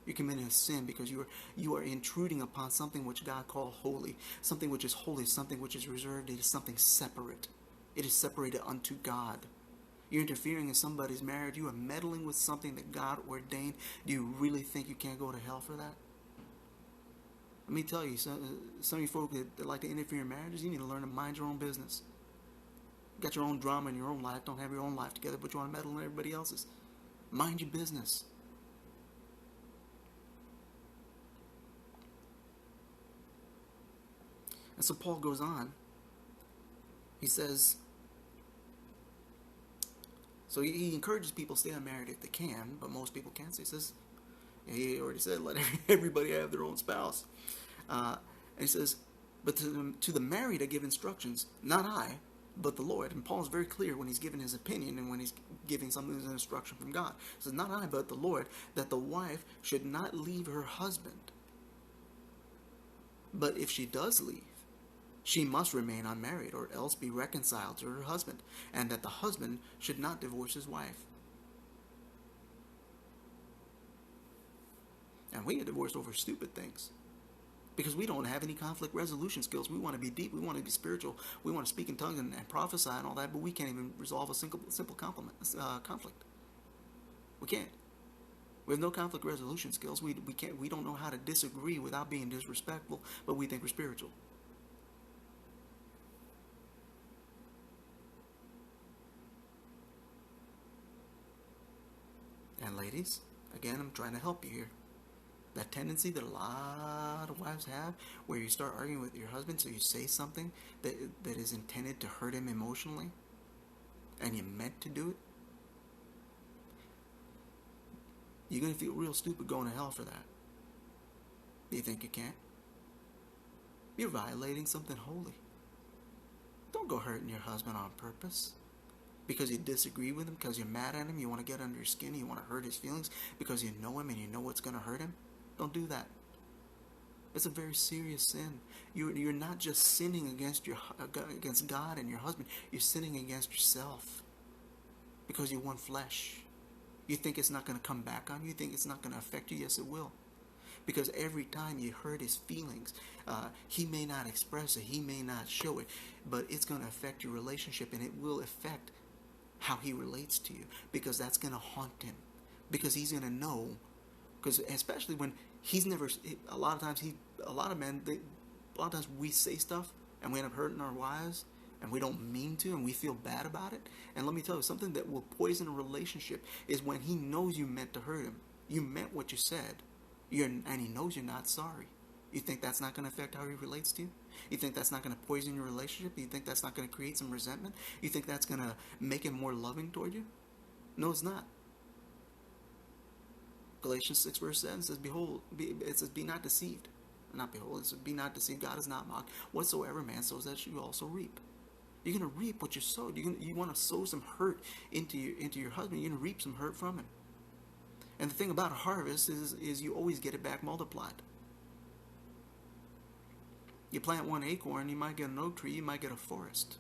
You're committing a sin because you are intruding upon something which God called holy. Something which is holy, something which is reserved. It is something separate. It is separated unto God. You're interfering in somebody's marriage. You are meddling with something that God ordained. Do you really think you can't go to hell for that? Let me tell you, some of you folk that like to interfere in marriages, you need to learn to mind your own business. You got your own drama in your own life. Don't have your own life together, but you want to meddle in everybody else's. Mind your business. And so Paul goes on. He says, so he encourages people to stay unmarried if they can, but most people can't. So he says, he already said, let everybody have their own spouse. And he says, but to the married I give instructions, not I, but the Lord. And Paul is very clear when he's giving his opinion and when he's giving something as an instruction from God. He says, not I, but the Lord, that the wife should not leave her husband. But if she does leave, she must remain unmarried or else be reconciled to her husband, and that the husband should not divorce his wife. And we get divorced over stupid things because we don't have any conflict resolution skills. We want to be deep. We want to be spiritual. We want to speak in tongues and prophesy and all that, but we can't even resolve a simple conflict. We can't. We have no conflict resolution skills. We can't. We don't know how to disagree without being disrespectful, but we think we're spiritual. And ladies, again, I'm trying to help you here. That tendency that a lot of wives have, where you start arguing with your husband, so you say something that is intended to hurt him emotionally, and you meant to do it, you're going to feel real stupid going to hell for that. Do you think you can't? You're violating something holy. Don't go hurting your husband on purpose. Because you disagree with him, because you're mad at him, you want to get under his skin, you want to hurt his feelings, because you know him and you know what's going to hurt him. Don't do that. It's a very serious sin. You're not just sinning against God and your husband. You're sinning against yourself. Because you're one flesh. You think it's not going to come back on you? You think it's not going to affect you? Yes, it will. Because every time you hurt his feelings, he may not express it, he may not show it, but it's going to affect your relationship, and it will affect how he relates to you, because that's going to haunt him, because he's going to know, because especially when he's never, a lot of times we say stuff and we end up hurting our wives and we don't mean to, and we feel bad about it. And let me tell you, something that will poison a relationship is when he knows you meant to hurt him. You meant what you said, and he knows you're not sorry. You think that's not going to affect how he relates to you? You think that's not going to poison your relationship? You think that's not going to create some resentment? You think that's going to make him more loving toward you? No, it's not. Galatians 6 verse 7 says, be not deceived. Not behold, it says, be not deceived. God is not mocked. Whatsoever man sows, that you also reap. You're going to reap what you sowed. You want to sow some hurt into your husband. You're going to reap some hurt from him. And the thing about a harvest is you always get it back multiplied. You plant one acorn, you might get an oak tree, you might get a forest.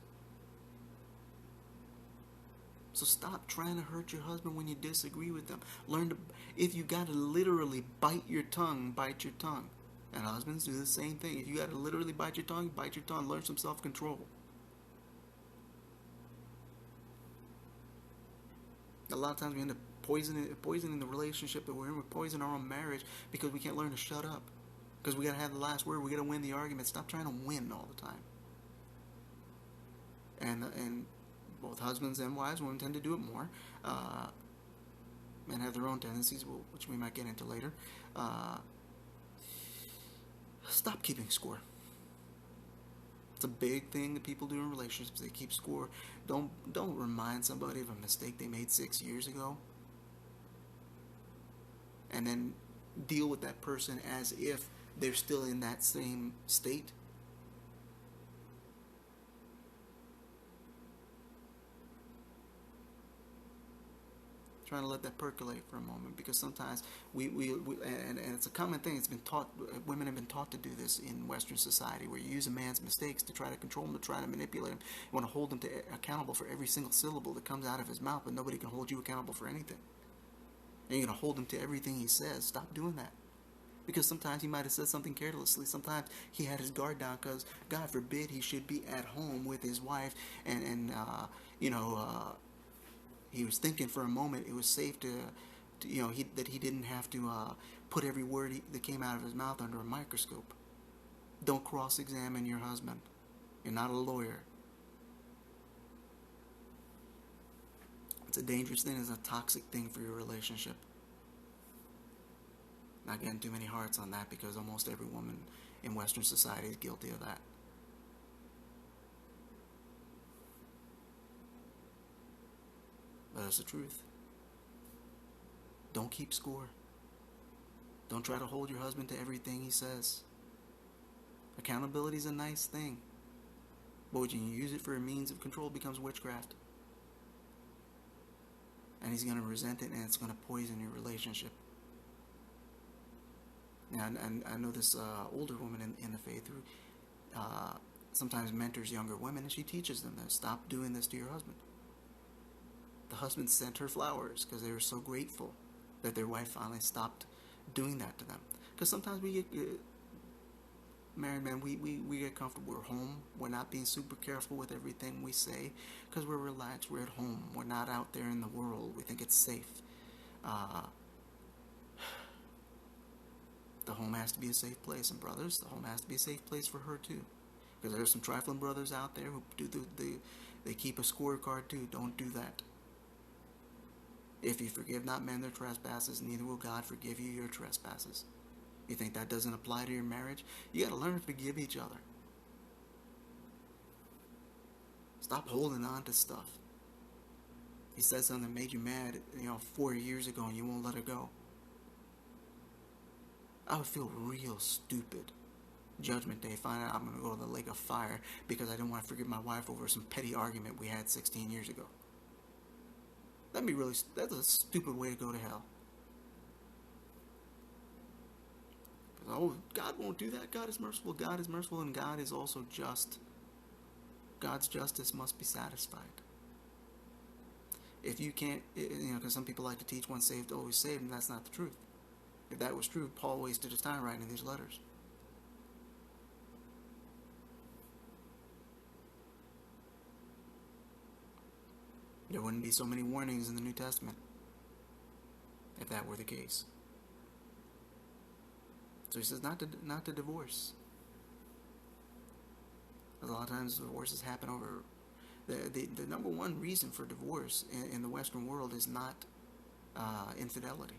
So stop trying to hurt your husband when you disagree with them. Learn to, if you got to literally bite your tongue, bite your tongue. And husbands do the same thing. If you got to literally bite your tongue, bite your tongue. Learn some self-control. A lot of times we end up poisoning the relationship that we're in. We poison our own marriage because we can't learn to shut up. Because we got to have the last word. We got to win the argument. Stop trying to win all the time. And both husbands and wives will tend to do it more. And have their own tendencies, which we might get into later. Stop keeping score. It's a big thing that people do in relationships. They keep score. Don't remind somebody of a mistake they made 6 years ago. And then deal with that person as if they're still in that same state. Trying to let that percolate for a moment, because sometimes we and it's a common thing. It's been taught. Women have been taught to do this in Western society, where you use a man's mistakes to try to control him, to try to manipulate him. You want to hold him accountable for every single syllable that comes out of his mouth, but nobody can hold you accountable for anything. And you're going to hold him to everything he says. Stop doing that. Because sometimes he might have said something carelessly. Sometimes he had his guard down because, God forbid, he should be at home with his wife and He was thinking for a moment it was safe that he didn't have to put every word that came out of his mouth under a microscope. Don't cross-examine your husband. You're not a lawyer. It's a dangerous thing. It's a toxic thing for your relationship. Not getting too many hearts on that because almost every woman in Western society is guilty of that. But it's the truth. Don't keep score. Don't try to hold your husband to everything he says. Accountability is a nice thing. But when you use it for a means of control, it becomes witchcraft. And he's going to resent it, and it's going to poison your relationship. Now, and I know this older woman in the faith who sometimes mentors younger women, and she teaches them that stop doing this to your husband. The husband sent her flowers because they were so grateful that their wife finally stopped doing that to them. Because sometimes we get married men, we get comfortable. We're home. We're not being super careful with everything we say because we're relaxed. We're at home. We're not out there in the world. We think it's safe. The home has to be a safe place. And brothers, the home has to be a safe place for her too. Because there's some trifling brothers out there who do they keep a scorecard too. Don't do that. If you forgive not men their trespasses, neither will God forgive you your trespasses. You think that doesn't apply to your marriage? You got to learn to forgive each other. Stop holding on to stuff. He said something that made you mad, 4 years ago, and you won't let it go. I would feel real stupid. Judgment Day, find out I'm going to go to the lake of fire because I didn't want to forgive my wife over some petty argument we had 16 years ago. That's a stupid way to go to hell. Oh, God won't do that. God is merciful. God is merciful, and God is also just. God's justice must be satisfied. If you can't, because some people like to teach once saved, always saved, and that's not the truth. If that was true, Paul wasted his time writing these letters. There wouldn't be so many warnings in the New Testament if that were the case. So he says not to divorce. A lot of times divorces happen over the number one reason for divorce in the Western world is not infidelity.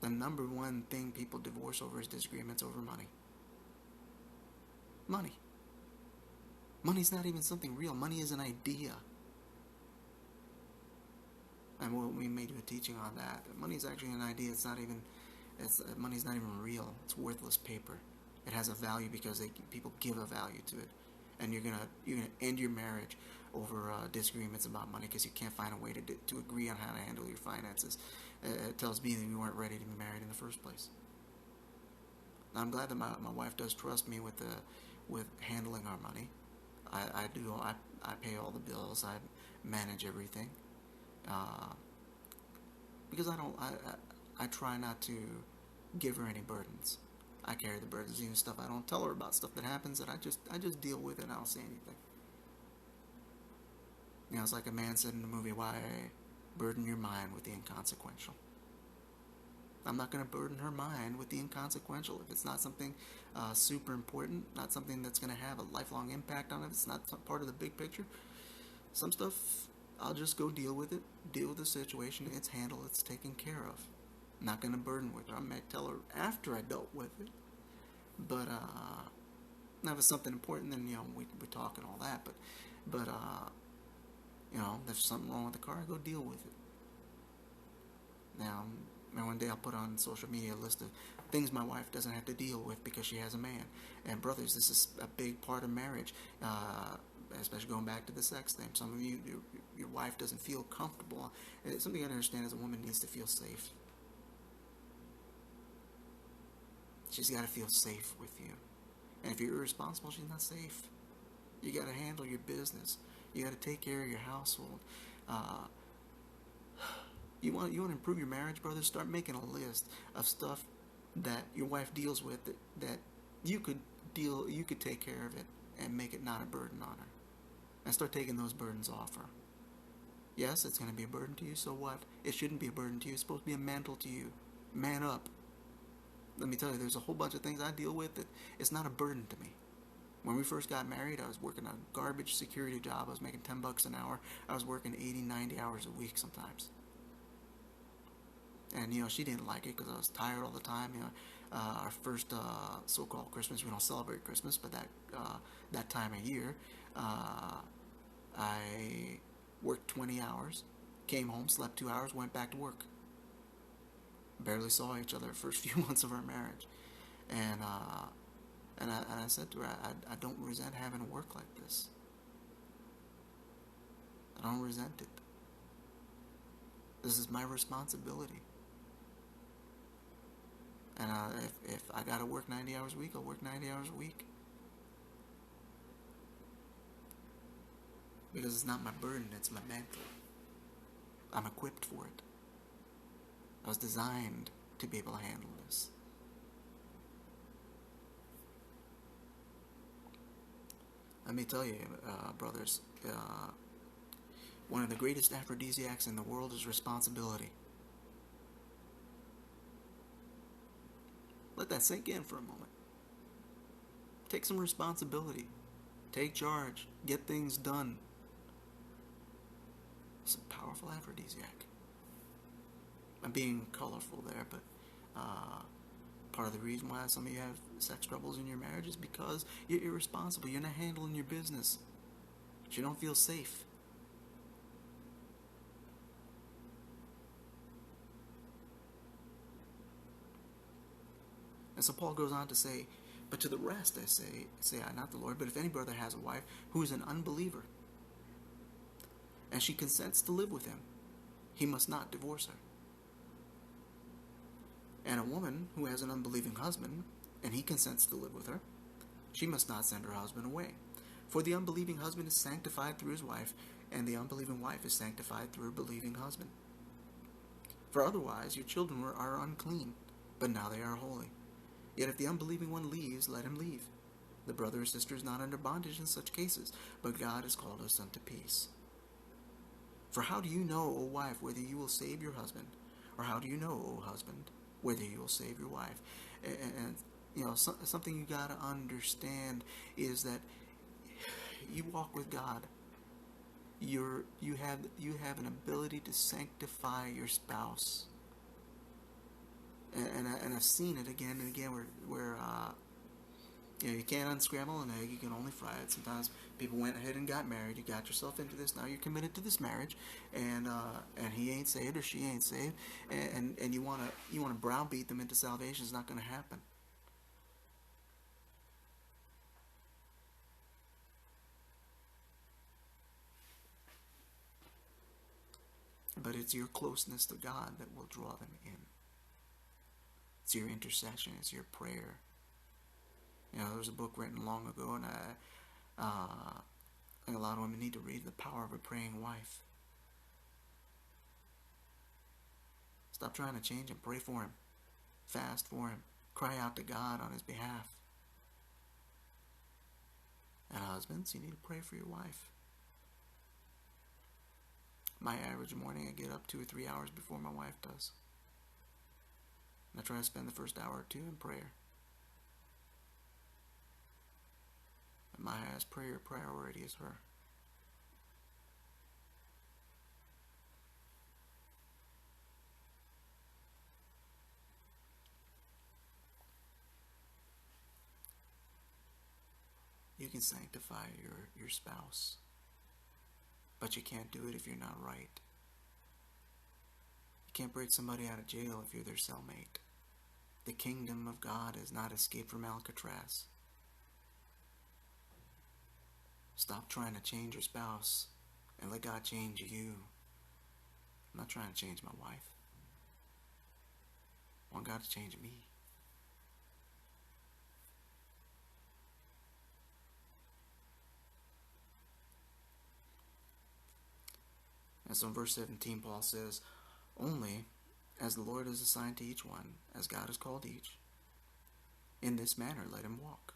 The number one thing people divorce over is disagreements over money. Money. Money's not even something real. Money is an idea. And we may do a teaching on that. Money's actually an idea. Money's not even real. It's worthless paper. It has a value because people give a value to it. And you're gonna end your marriage over disagreements about money because you can't find a way to agree on how to handle your finances. It tells me that you weren't ready to be married in the first place. Now, I'm glad that my wife does trust me with handling our money. I do. I pay all the bills. I manage everything. Because I try not to give her any burdens. I carry the burdens, even stuff I don't tell her about, stuff that happens that I just deal with it and I don't say anything. It's like a man said in the movie, why burden your mind with the inconsequential? I'm not going to burden her mind with the inconsequential. If it's not something super important, not something that's going to have a lifelong impact on it, if it's not part of the big picture, some stuff I'll just go deal with it, deal with the situation, it's handled, it's taken care of. I'm not going to burden with her. I might tell her after I dealt with it. But now if it's something important, then we talk and all that. But if there's something wrong with the car, I go deal with it. Now, one day I'll put on social media a list of things my wife doesn't have to deal with because she has a man. And brothers, this is a big part of marriage, especially going back to the sex thing. Some of you, your wife doesn't feel comfortable. Something you got to understand is a woman needs to feel safe. She's got to feel safe with you. And if you're irresponsible, she's not safe. You got to handle your business. You got to take care of your household. You want to improve your marriage, brothers? Start making a list of stuff that your wife deals with that you could take care of it and make it not a burden on her. And start taking those burdens off her. Yes, it's going to be a burden to you, so what? It shouldn't be a burden to you. It's supposed to be a mantle to you. Man up. Let me tell you, there's a whole bunch of things I deal with that it's not a burden to me. When we first got married, I was working a garbage security job. I was making $10 an hour. I was working 80, 90 hours a week sometimes. And, she didn't like it because I was tired all the time. Our first so-called Christmas, we don't celebrate Christmas, but that time of year, I worked 20 hours, came home, slept 2 hours, went back to work. Barely saw each other the first few months of our marriage. And I said to her, I don't resent having to work like this. I don't resent it. This is my responsibility. And if I got to work 90 hours a week, I'll work 90 hours a week. Because it's not my burden, it's my mantle. I'm equipped for it. I was designed to be able to handle this. Let me tell you, brothers, one of the greatest aphrodisiacs in the world is responsibility. Let that sink in for a moment. Take some responsibility. Take charge. Get things done. It's a powerful aphrodisiac. I'm being colorful there, but part of the reason why some of you have sex troubles in your marriage is because you're irresponsible. You're not handling your business. You don't feel safe. And so Paul goes on to say, but to the rest I say I, not the Lord, but if any brother has a wife who is an unbeliever, and she consents to live with him, he must not divorce her. And a woman who has an unbelieving husband, and he consents to live with her, she must not send her husband away. For the unbelieving husband is sanctified through his wife, and the unbelieving wife is sanctified through her believing husband. For otherwise your children are unclean, but now they are holy. Yet if the unbelieving one leaves, let him leave. The brother or sister is not under bondage in such cases, but God has called us unto peace. For how do you know, O wife, whether you will save your husband? Or how do you know, O husband, whether you will save your wife? And something you got to understand is that you walk with God. You have an ability to sanctify your spouse. And I've seen it again and again where you can't unscramble an egg, you can only fry it. Sometimes people went ahead and got married. You got yourself into this. Now you're committed to this marriage, and he ain't saved or she ain't saved, and you wanna browbeat them into salvation. It's not going to happen. But it's your closeness to God that will draw them in. It's your intercession. It's your prayer. There was a book written long ago, and I think a lot of women need to read The Power of a Praying Wife. Stop trying to change him. Pray for him. Fast for him. Cry out to God on his behalf. And husbands, you need to pray for your wife. My average morning, I get up 2 or 3 hours before my wife does. And I try to spend the first hour or two in prayer. And my highest prayer priority is her. You can sanctify your spouse, but you can't do it if you're not right. You can't break somebody out of jail if you're their cellmate. The kingdom of God is not escape from Alcatraz. Stop trying to change your spouse and let God change you. I'm not trying to change my wife. I want God to change me. And so in verse 17, Paul says, only as the Lord has assigned to each one, as God has called each, in this manner let him walk.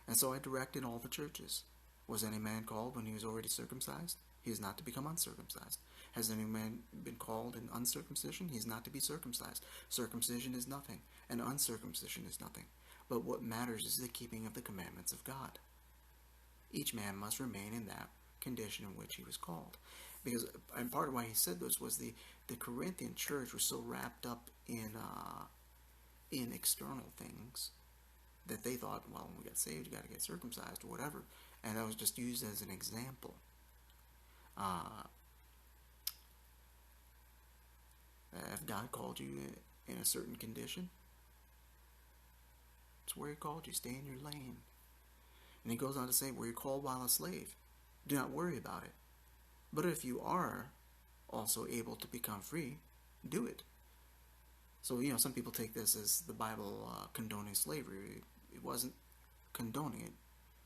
And so I direct in all the churches. Was any man called when he was already circumcised? He is not to become uncircumcised. Has any man been called in uncircumcision? He is not to be circumcised. Circumcision is nothing, and uncircumcision is nothing. But what matters is the keeping of the commandments of God. Each man must remain in that condition in which he was called. Because, and part of why he said this was the Corinthian church was so wrapped up in external things that they thought, well, when we got saved, you got to get circumcised or whatever. And that was just used as an example. If God called you in a certain condition, it's where he called you. Stay in your lane. And he goes on to say, where you're called while a slave, do not worry about it. But if you are also able to become free, do it. So, some people take this as the Bible condoning slavery. It wasn't condoning it.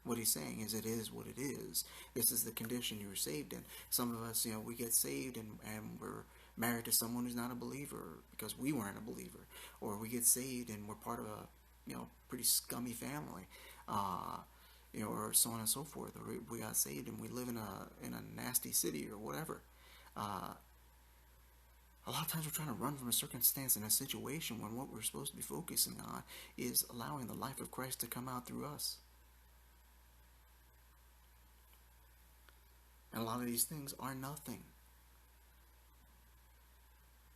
What he's saying is it is what it is. This is the condition you were saved in. Some of us, we get saved and we're married to someone who's not a believer because we weren't a believer. Or we get saved and we're part of a, pretty scummy family. Or so on and so forth. Or we got saved and we live in a nasty city or whatever. A lot of times we're trying to run from a circumstance in a situation when what we're supposed to be focusing on is allowing the life of Christ to come out through us. And a lot of these things are nothing.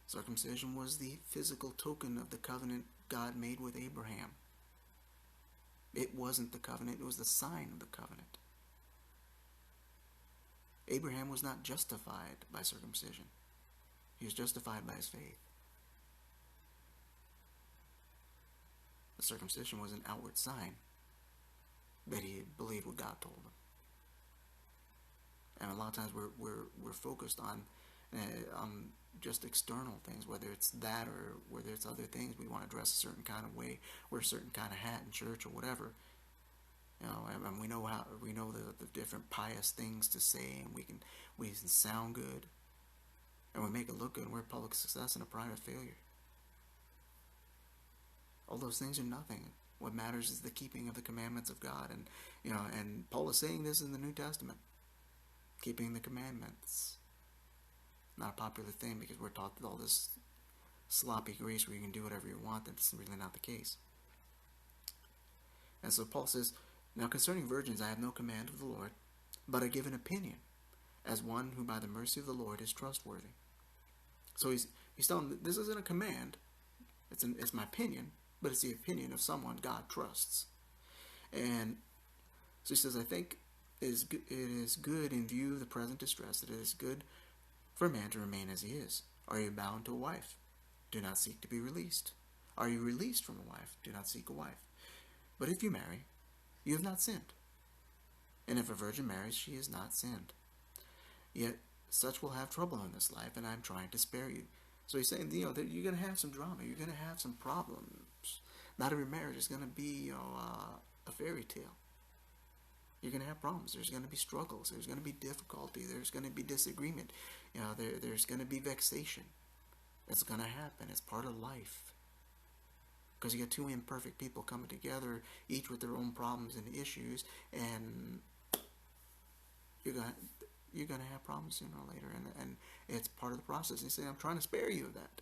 Circumcision was the physical token of the covenant God made with Abraham. It wasn't the covenant, it was the sign of the covenant. Abraham was not justified by circumcision. He was justified by his faith. The circumcision was an outward sign that he believed what God told him. And a lot of times we're focused on just external things, whether it's that or whether it's other things. We want to dress a certain kind of way, wear a certain kind of hat in church or whatever. And we know the different pious things to say, and we can sound good, and we make it look good, and we're a public success and a private failure. All those things are nothing. What matters is the keeping of the commandments of God, and Paul is saying this in the New Testament. Keeping the commandments. Not a popular thing because we're taught all this sloppy grace where you can do whatever you want. That's really not the case. And so Paul says, now concerning virgins I have no command of the Lord, but I give an opinion, as one who by the mercy of the Lord is trustworthy. So he's telling them, this isn't a command. It's my opinion, but it's the opinion of someone God trusts. And so he says, I think it is good in view of the present distress, that it is good for a man to remain as he is. Are you bound to a wife? Do not seek to be released. Are you released from a wife? Do not seek a wife. But if you marry, you have not sinned. And if a virgin marries, she has not sinned. Yet such will have trouble in this life, and I am trying to spare you. So he's saying, that you're going to have some drama. You're going to have some problems. Not every marriage is going to be, a fairy tale. You're going to have problems. There's going to be struggles. There's going to be difficulty. There's going to be disagreement. There's going to be vexation. It's going to happen. It's part of life. Because you get two imperfect people coming together, each with their own problems and issues, and you're going to have problems sooner or later, and it's part of the process. And you say, I'm trying to spare you of that.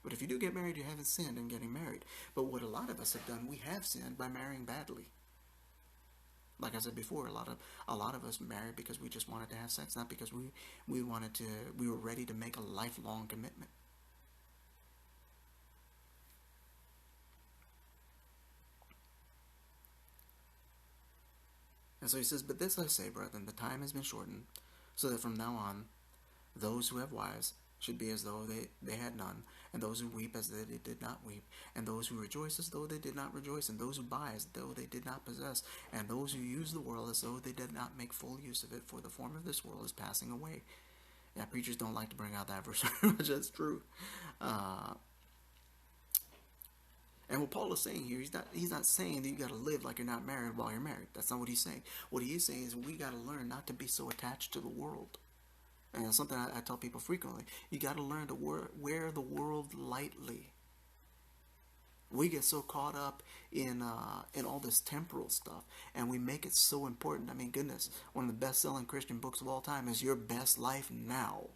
But if you do get married, you haven't sinned in getting married. But what a lot of us have done, we have sinned by marrying badly. Like I said before, a lot of us married because we just wanted to have sex, not because we were ready to make a lifelong commitment. And so he says, but this I say, brethren, the time has been shortened, so that from now on, those who have wives should be as though they had none, and those who weep as though they did not weep, and those who rejoice as though they did not rejoice, and those who buy as though they did not possess, and those who use the world as though they did not make full use of it, for the form of this world is passing away. Yeah, preachers don't like to bring out that verse very much. That's true. And what Paul is saying here, he's not saying that you got to live like you're not married while you're married. That's not what he's saying. What he is saying is we got to learn not to be so attached to the world. And it's something I tell people frequently. You got to learn to wear the world lightly. We get so caught up in all this temporal stuff, and we make it so important. I mean, goodness, one of the best-selling Christian books of all time is Your Best Life Now.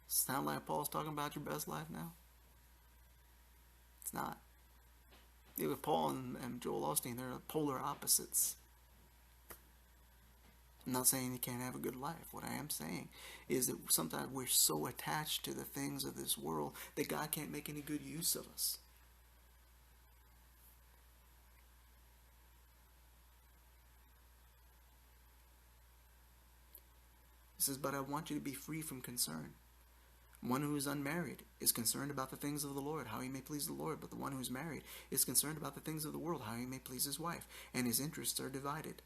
Sound like Paul's talking about your best life now? It's not. Even Paul and Joel Osteen, they're polar opposites. I'm not saying you can't have a good life. What I am saying is that sometimes we're so attached to the things of this world that God can't make any good use of us. He says, but I want you to be free from concern. One who is unmarried is concerned about the things of the Lord, how he may please the Lord. But the one who is married is concerned about the things of the world, how he may please his wife. And his interests are divided.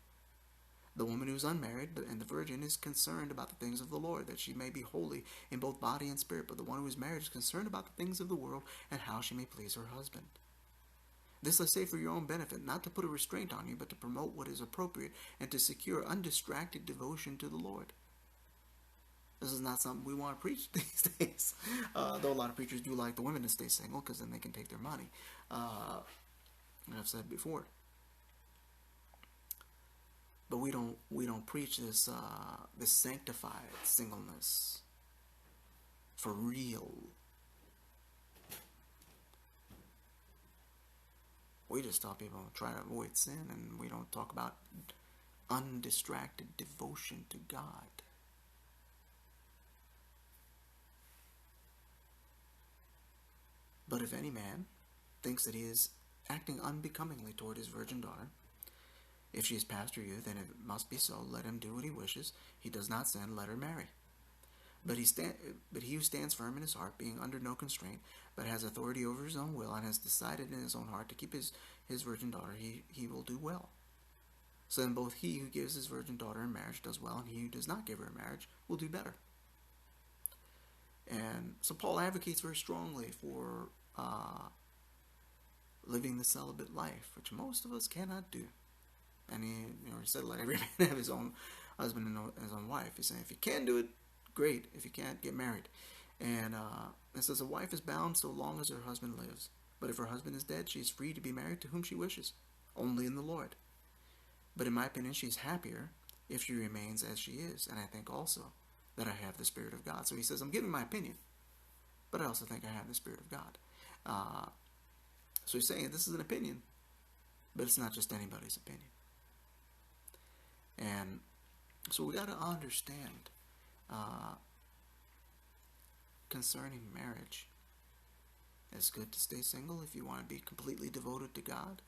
The woman who is unmarried and the virgin is concerned about the things of the Lord, that she may be holy in both body and spirit. But the one who is married is concerned about the things of the world and how she may please her husband. This I say for your own benefit, not to put a restraint on you, but to promote what is appropriate and to secure undistracted devotion to the Lord. This is not something we want to preach these days. Though a lot of preachers do like the women to stay single because then they can take their money. I've said before. But we don't preach this sanctified singleness for real. We just tell people try to avoid sin, and we don't talk about undistracted devotion to God. But if any man thinks that he is acting unbecomingly toward his virgin daughter, if she is past her youth, and it must be so, let him do what he wishes. He does not sin, let her marry. But he who stands firm in his heart, being under no constraint, but has authority over his own will, and has decided in his own heart to keep his virgin daughter, he will do well. So then both he who gives his virgin daughter in marriage does well, and he who does not give her in marriage will do better. And so Paul advocates very strongly for living the celibate life, which most of us cannot do. And he said, let every man have his own husband and his own wife. He's saying, if you can do it, great. If you can't, get married. And it says, a wife is bound so long as her husband lives. But if her husband is dead, she is free to be married to whom she wishes, only in the Lord. But in my opinion, she's happier if she remains as she is. And I think also that I have the Spirit of God. So he says, I'm giving my opinion, but I also think I have the Spirit of God. So he's saying this is an opinion, but it's not just anybody's opinion. And so we got to understand concerning marriage. It's good to stay single if you want to be completely devoted to God,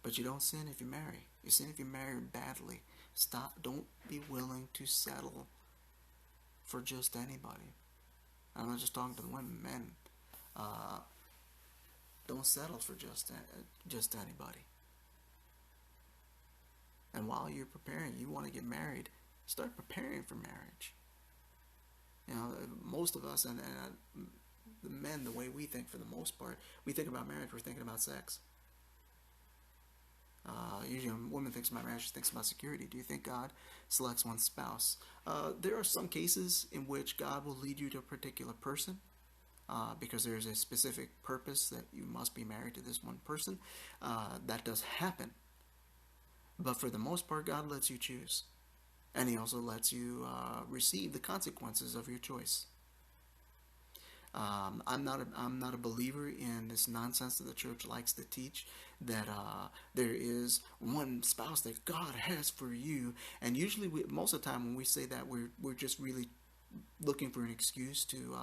but you don't sin if you marry. You sin if you marry badly. Don't be willing to settle for just anybody. I'm not just talking to the women, men. Don't settle for just anybody. And while you're preparing, you want to get married, start preparing for marriage. Most of us, and the men, the way we think for the most part, we think about marriage, we're thinking about sex. Usually when a woman thinks about marriage, she thinks about security. Do you think God selects one spouse? There are some cases in which God will lead you to a particular person, because there's a specific purpose that you must be married to this one person. That does happen. But for the most part, God lets you choose. And he also lets you receive the consequences of your choice. I'm not a believer in this nonsense that the church likes to teach, that there is one spouse that God has for you. And usually, most of the time when we say that, we're just really looking for an excuse to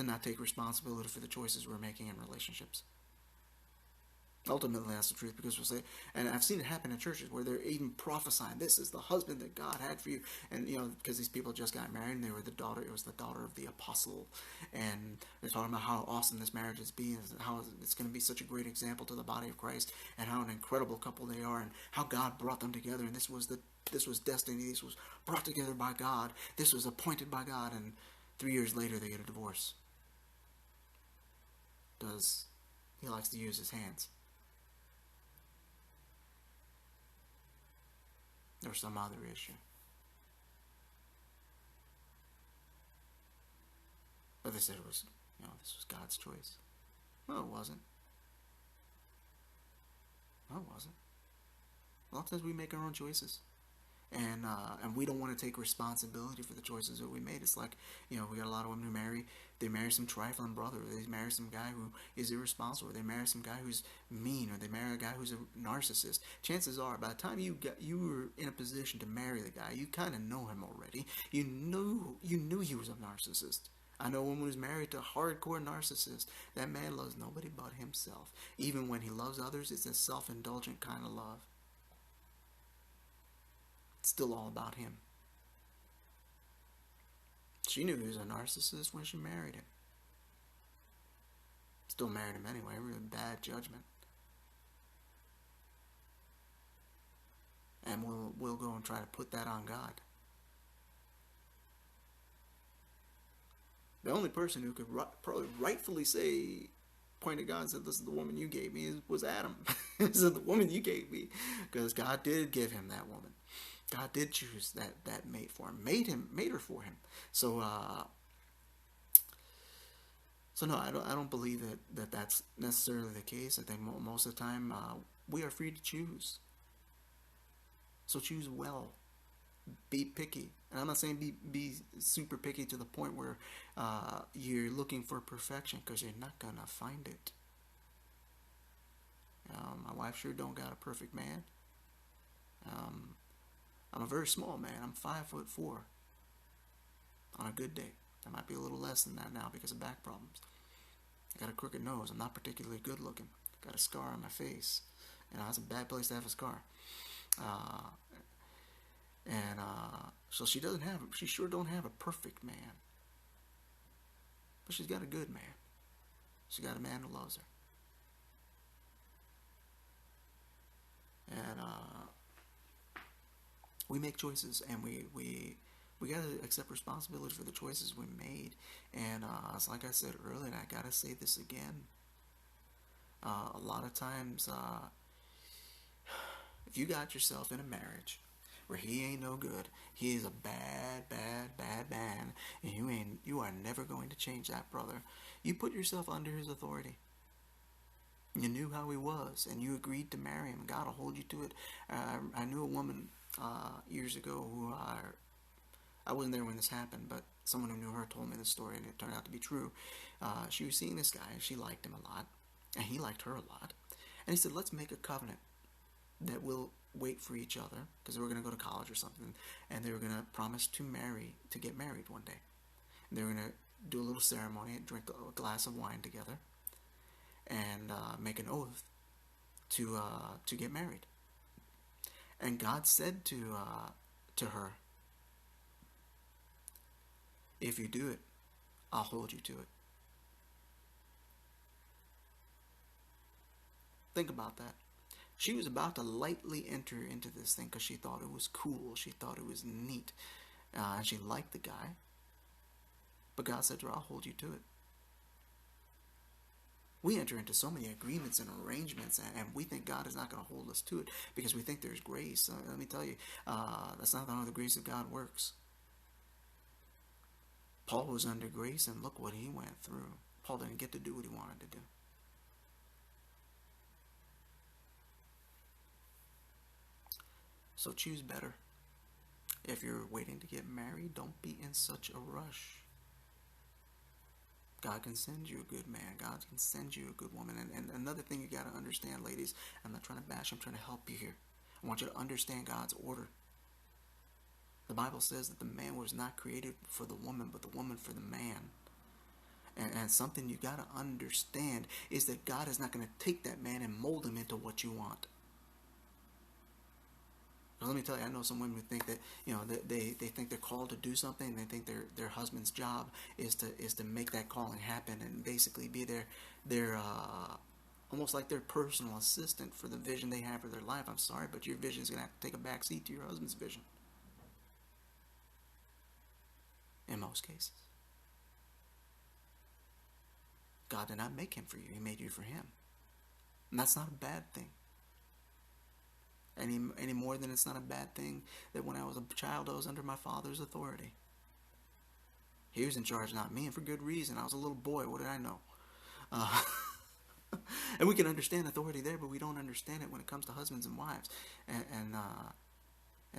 not take responsibility for the choices we're making in relationships. Ultimately, that's the truth, because we'll say, and I've seen it happen in churches where they're even prophesying, this is the husband that God had for you, and because these people just got married and they were the daughter, it was the daughter of the apostle, and they're talking about how awesome this marriage is being, how it's going to be such a great example to the body of Christ, and how an incredible couple they are, and how God brought them together, and this was destiny, this was brought together by God, this was appointed by God, and 3 years later they get a divorce. Because he likes to use his hands. Or some other issue. But they said it was This was God's choice. No, it wasn't. No, it wasn't. A lot of times we make our own choices. And we don't want to take responsibility for the choices that we made. It's like, we got a lot of women who they marry some trifling brother, or they marry some guy who is irresponsible, or they marry some guy who's mean, or they marry a guy who's a narcissist. Chances are, by the time you were in a position to marry the guy, you kind of know him already. You knew he was a narcissist. I know a woman who's married to a hardcore narcissist. That man loves nobody but himself. Even when he loves others, it's a self-indulgent kind of love. It's still all about him. She knew he was a narcissist when she married him. Still married him anyway. Really bad judgment. And we'll go and try to put that on God. The only person who could probably rightfully say, point at God and said, "This is the woman you gave me," was Adam. This is the woman you gave me, because God did give him that woman. God did choose that mate for him, made her for him. So no, I don't believe that's necessarily the case. I think most of the time we are free to choose. So choose well. Be picky, and I'm not saying be super picky to the point where you're looking for perfection, because you're not gonna find it. My wife sure don't got a perfect man. I'm a very small man. I'm 5'4" on a good day. I might be a little less than that now because of back problems. I got a crooked nose. I'm not particularly good looking. Got a scar on my face. That's a bad place to have a scar. So she sure don't have a perfect man. But she's got a good man. She's got a man who loves her. And we make choices, and we got to accept responsibility for the choices we made. And it's like I said earlier, and I got to say this again. A lot of times, if you got yourself in a marriage where he ain't no good, he is a bad man, and you are never going to change that brother. You put yourself under his authority. You knew how he was, and you agreed to marry him. God will hold you to it. I knew a woman years ago who I wasn't there when this happened, but someone who knew her told me the story, and it turned out to be true. She was seeing this guy, and she liked him a lot, and he liked her a lot. And he said, "Let's make a covenant that we'll wait for each other," because they were going to go to college or something, and they were going to promise to get married one day. And they were going to do a little ceremony and drink a glass of wine together, and make an oath to get married. And God said to her, "If you do it, I'll hold you to it." Think about that. She was about to lightly enter into this thing because she thought it was cool. She thought it was neat. And she liked the guy. But God said to her, "I'll hold you to it." We enter into so many agreements and arrangements, and we think God is not going to hold us to it because we think there's grace. Let me tell you, that's not how the grace of God works. Paul was under grace, and look what he went through. Paul didn't get to do what he wanted to do. So choose better. If you're waiting to get married, don't be in such a rush. God can send you a good man. God can send you a good woman. And another thing you got to understand, ladies, I'm not trying to bash, I'm trying to help you here. I want you to understand God's order. The Bible says that the man was not created for the woman, but the woman for the man. And something you got to understand is that God is not going to take that man and mold him into what you want. Now, let me tell you, I know some women who think that, that they think they're called to do something, and they think their husband's job is to make that calling happen and basically be their almost like their personal assistant for the vision they have for their life. I'm sorry, but your vision is going to have to take a back seat to your husband's vision. In most cases. God did not make him for you. He made you for him. And that's not a bad thing. Any more than it's not a bad thing that when I was a child I was under my father's authority. He was in charge, not me, and for good reason. I was a little boy. What did I know? Uh, and we can understand authority there, but we don't understand it when it comes to husbands and wives. And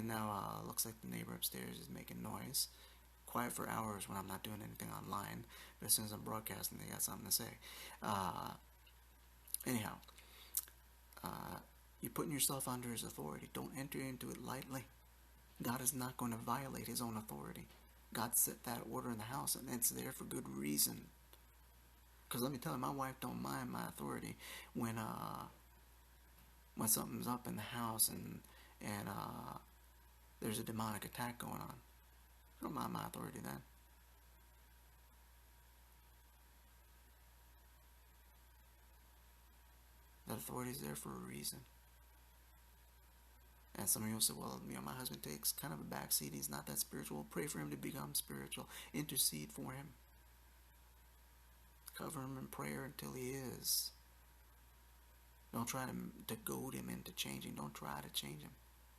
now looks like the neighbor upstairs is making noise. Quiet for hours when I'm not doing anything online, but as soon as I'm broadcasting, they got something to say. Uh, anyhow, you're putting yourself under his authority. Don't enter into it lightly. God is not going to violate his own authority. God set that order in the house, and it's there for good reason. Because let me tell you, my wife don't mind my authority when something's up in the house and there's a demonic attack going on. I don't mind my authority then. That authority is there for a reason. And some of you will say, well, my husband takes kind of a back seat. He's not that spiritual. Pray for him to become spiritual. Intercede for him. Cover him in prayer until he is. Don't try to goad him into changing. Don't try to change him.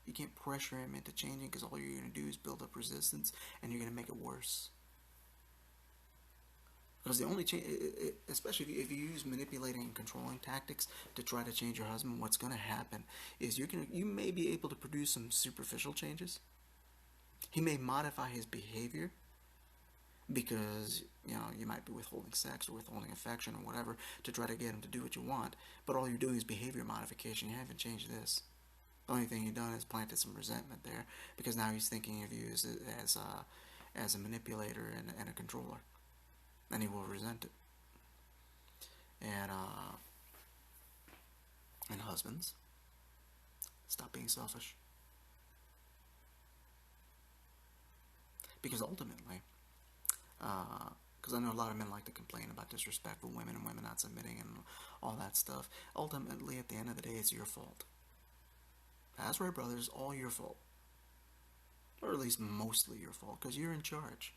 You can't pressure him into changing, because all you're going to do is build up resistance, and you're going to make it worse. Because the only change, especially if you use manipulating and controlling tactics to try to change your husband, what's going to happen is you may be able to produce some superficial changes. He may modify his behavior because you might be withholding sex or withholding affection or whatever to try to get him to do what you want. But all you're doing is behavior modification. You haven't changed this. The only thing you've done is planted some resentment there, because now he's thinking of you as a manipulator and a controller. And he will resent it. And husbands, stop being selfish. Because ultimately, because I know a lot of men like to complain about disrespectful women and women not submitting and all that stuff. Ultimately, at the end of the day, it's your fault. That's right, brothers, it's all your fault. Or at least mostly your fault, because you're in charge.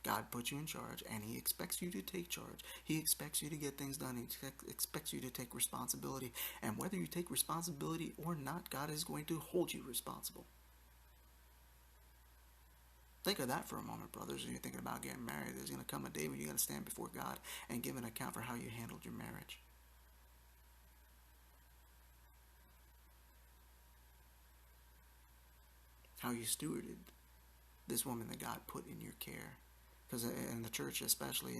God put you in charge, and he expects you to take charge. He expects you to get things done. He expects you to take responsibility. And whether you take responsibility or not, God is going to hold you responsible. Think of that for a moment, brothers, when you're thinking about getting married. There's going to come a day when you're going to stand before God and give an account for how you handled your marriage. How you stewarded this woman that God put in your care. Because in the church, especially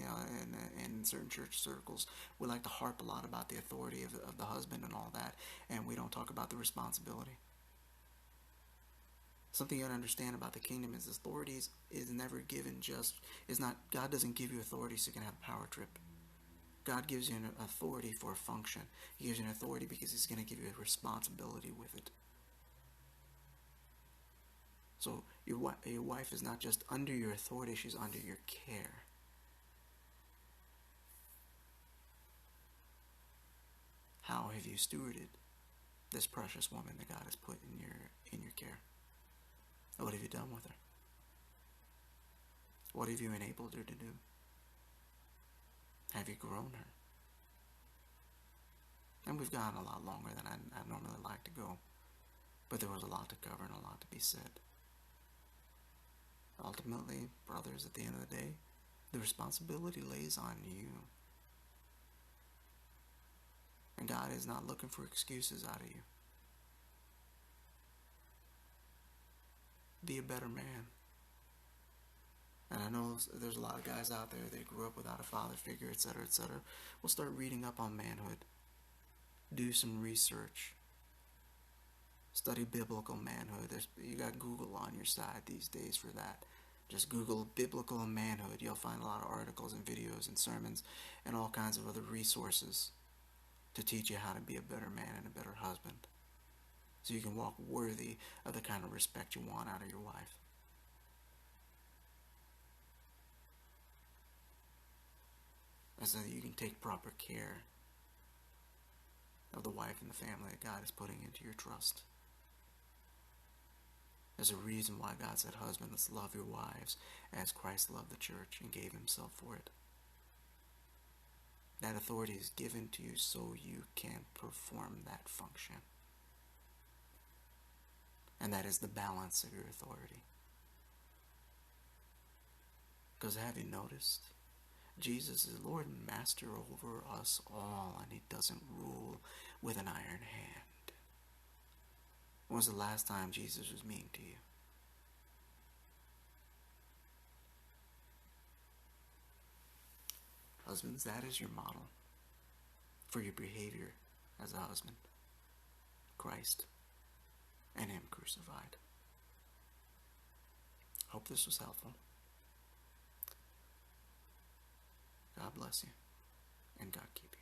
in certain church circles, we like to harp a lot about the authority of the husband and all that, and we don't talk about the responsibility. Something you got to understand about the kingdom is authority is never given God doesn't give you authority so you can have a power trip. God gives you an authority for a function. He gives you an authority because he's going to give you a responsibility with it. So your wife is not just under your authority, she's under your care. How have you stewarded this precious woman that God has put in your care? What have you done with her? What have you enabled her to do? Have you grown her? And we've gone a lot longer than I normally like to go. But there was a lot to cover and a lot to be said. Ultimately, brothers, at the end of the day, the responsibility lays on you. And God is not looking for excuses out of you. Be a better man. And I know there's a lot of guys out there that grew up without a father figure, etc., etc. We'll start reading up on manhood. Do some research. Study biblical manhood. You got Google on your side these days for that. Just Google biblical manhood. You'll find a lot of articles and videos and sermons and all kinds of other resources to teach you how to be a better man and a better husband, so you can walk worthy of the kind of respect you want out of your wife. And so that you can take proper care of the wife and the family that God is putting into your trust. There's a reason why God said, husbands, love your wives as Christ loved the church and gave himself for it. That authority is given to you so you can perform that function. And that is the balance of your authority. Because have you noticed? Jesus is Lord and Master over us all, and He doesn't rule with an iron hand. When was the last time Jesus was mean to you? Husbands, that is your model for your behavior as a husband. Christ and Him crucified. Hope this was helpful. God bless you, and God keep you.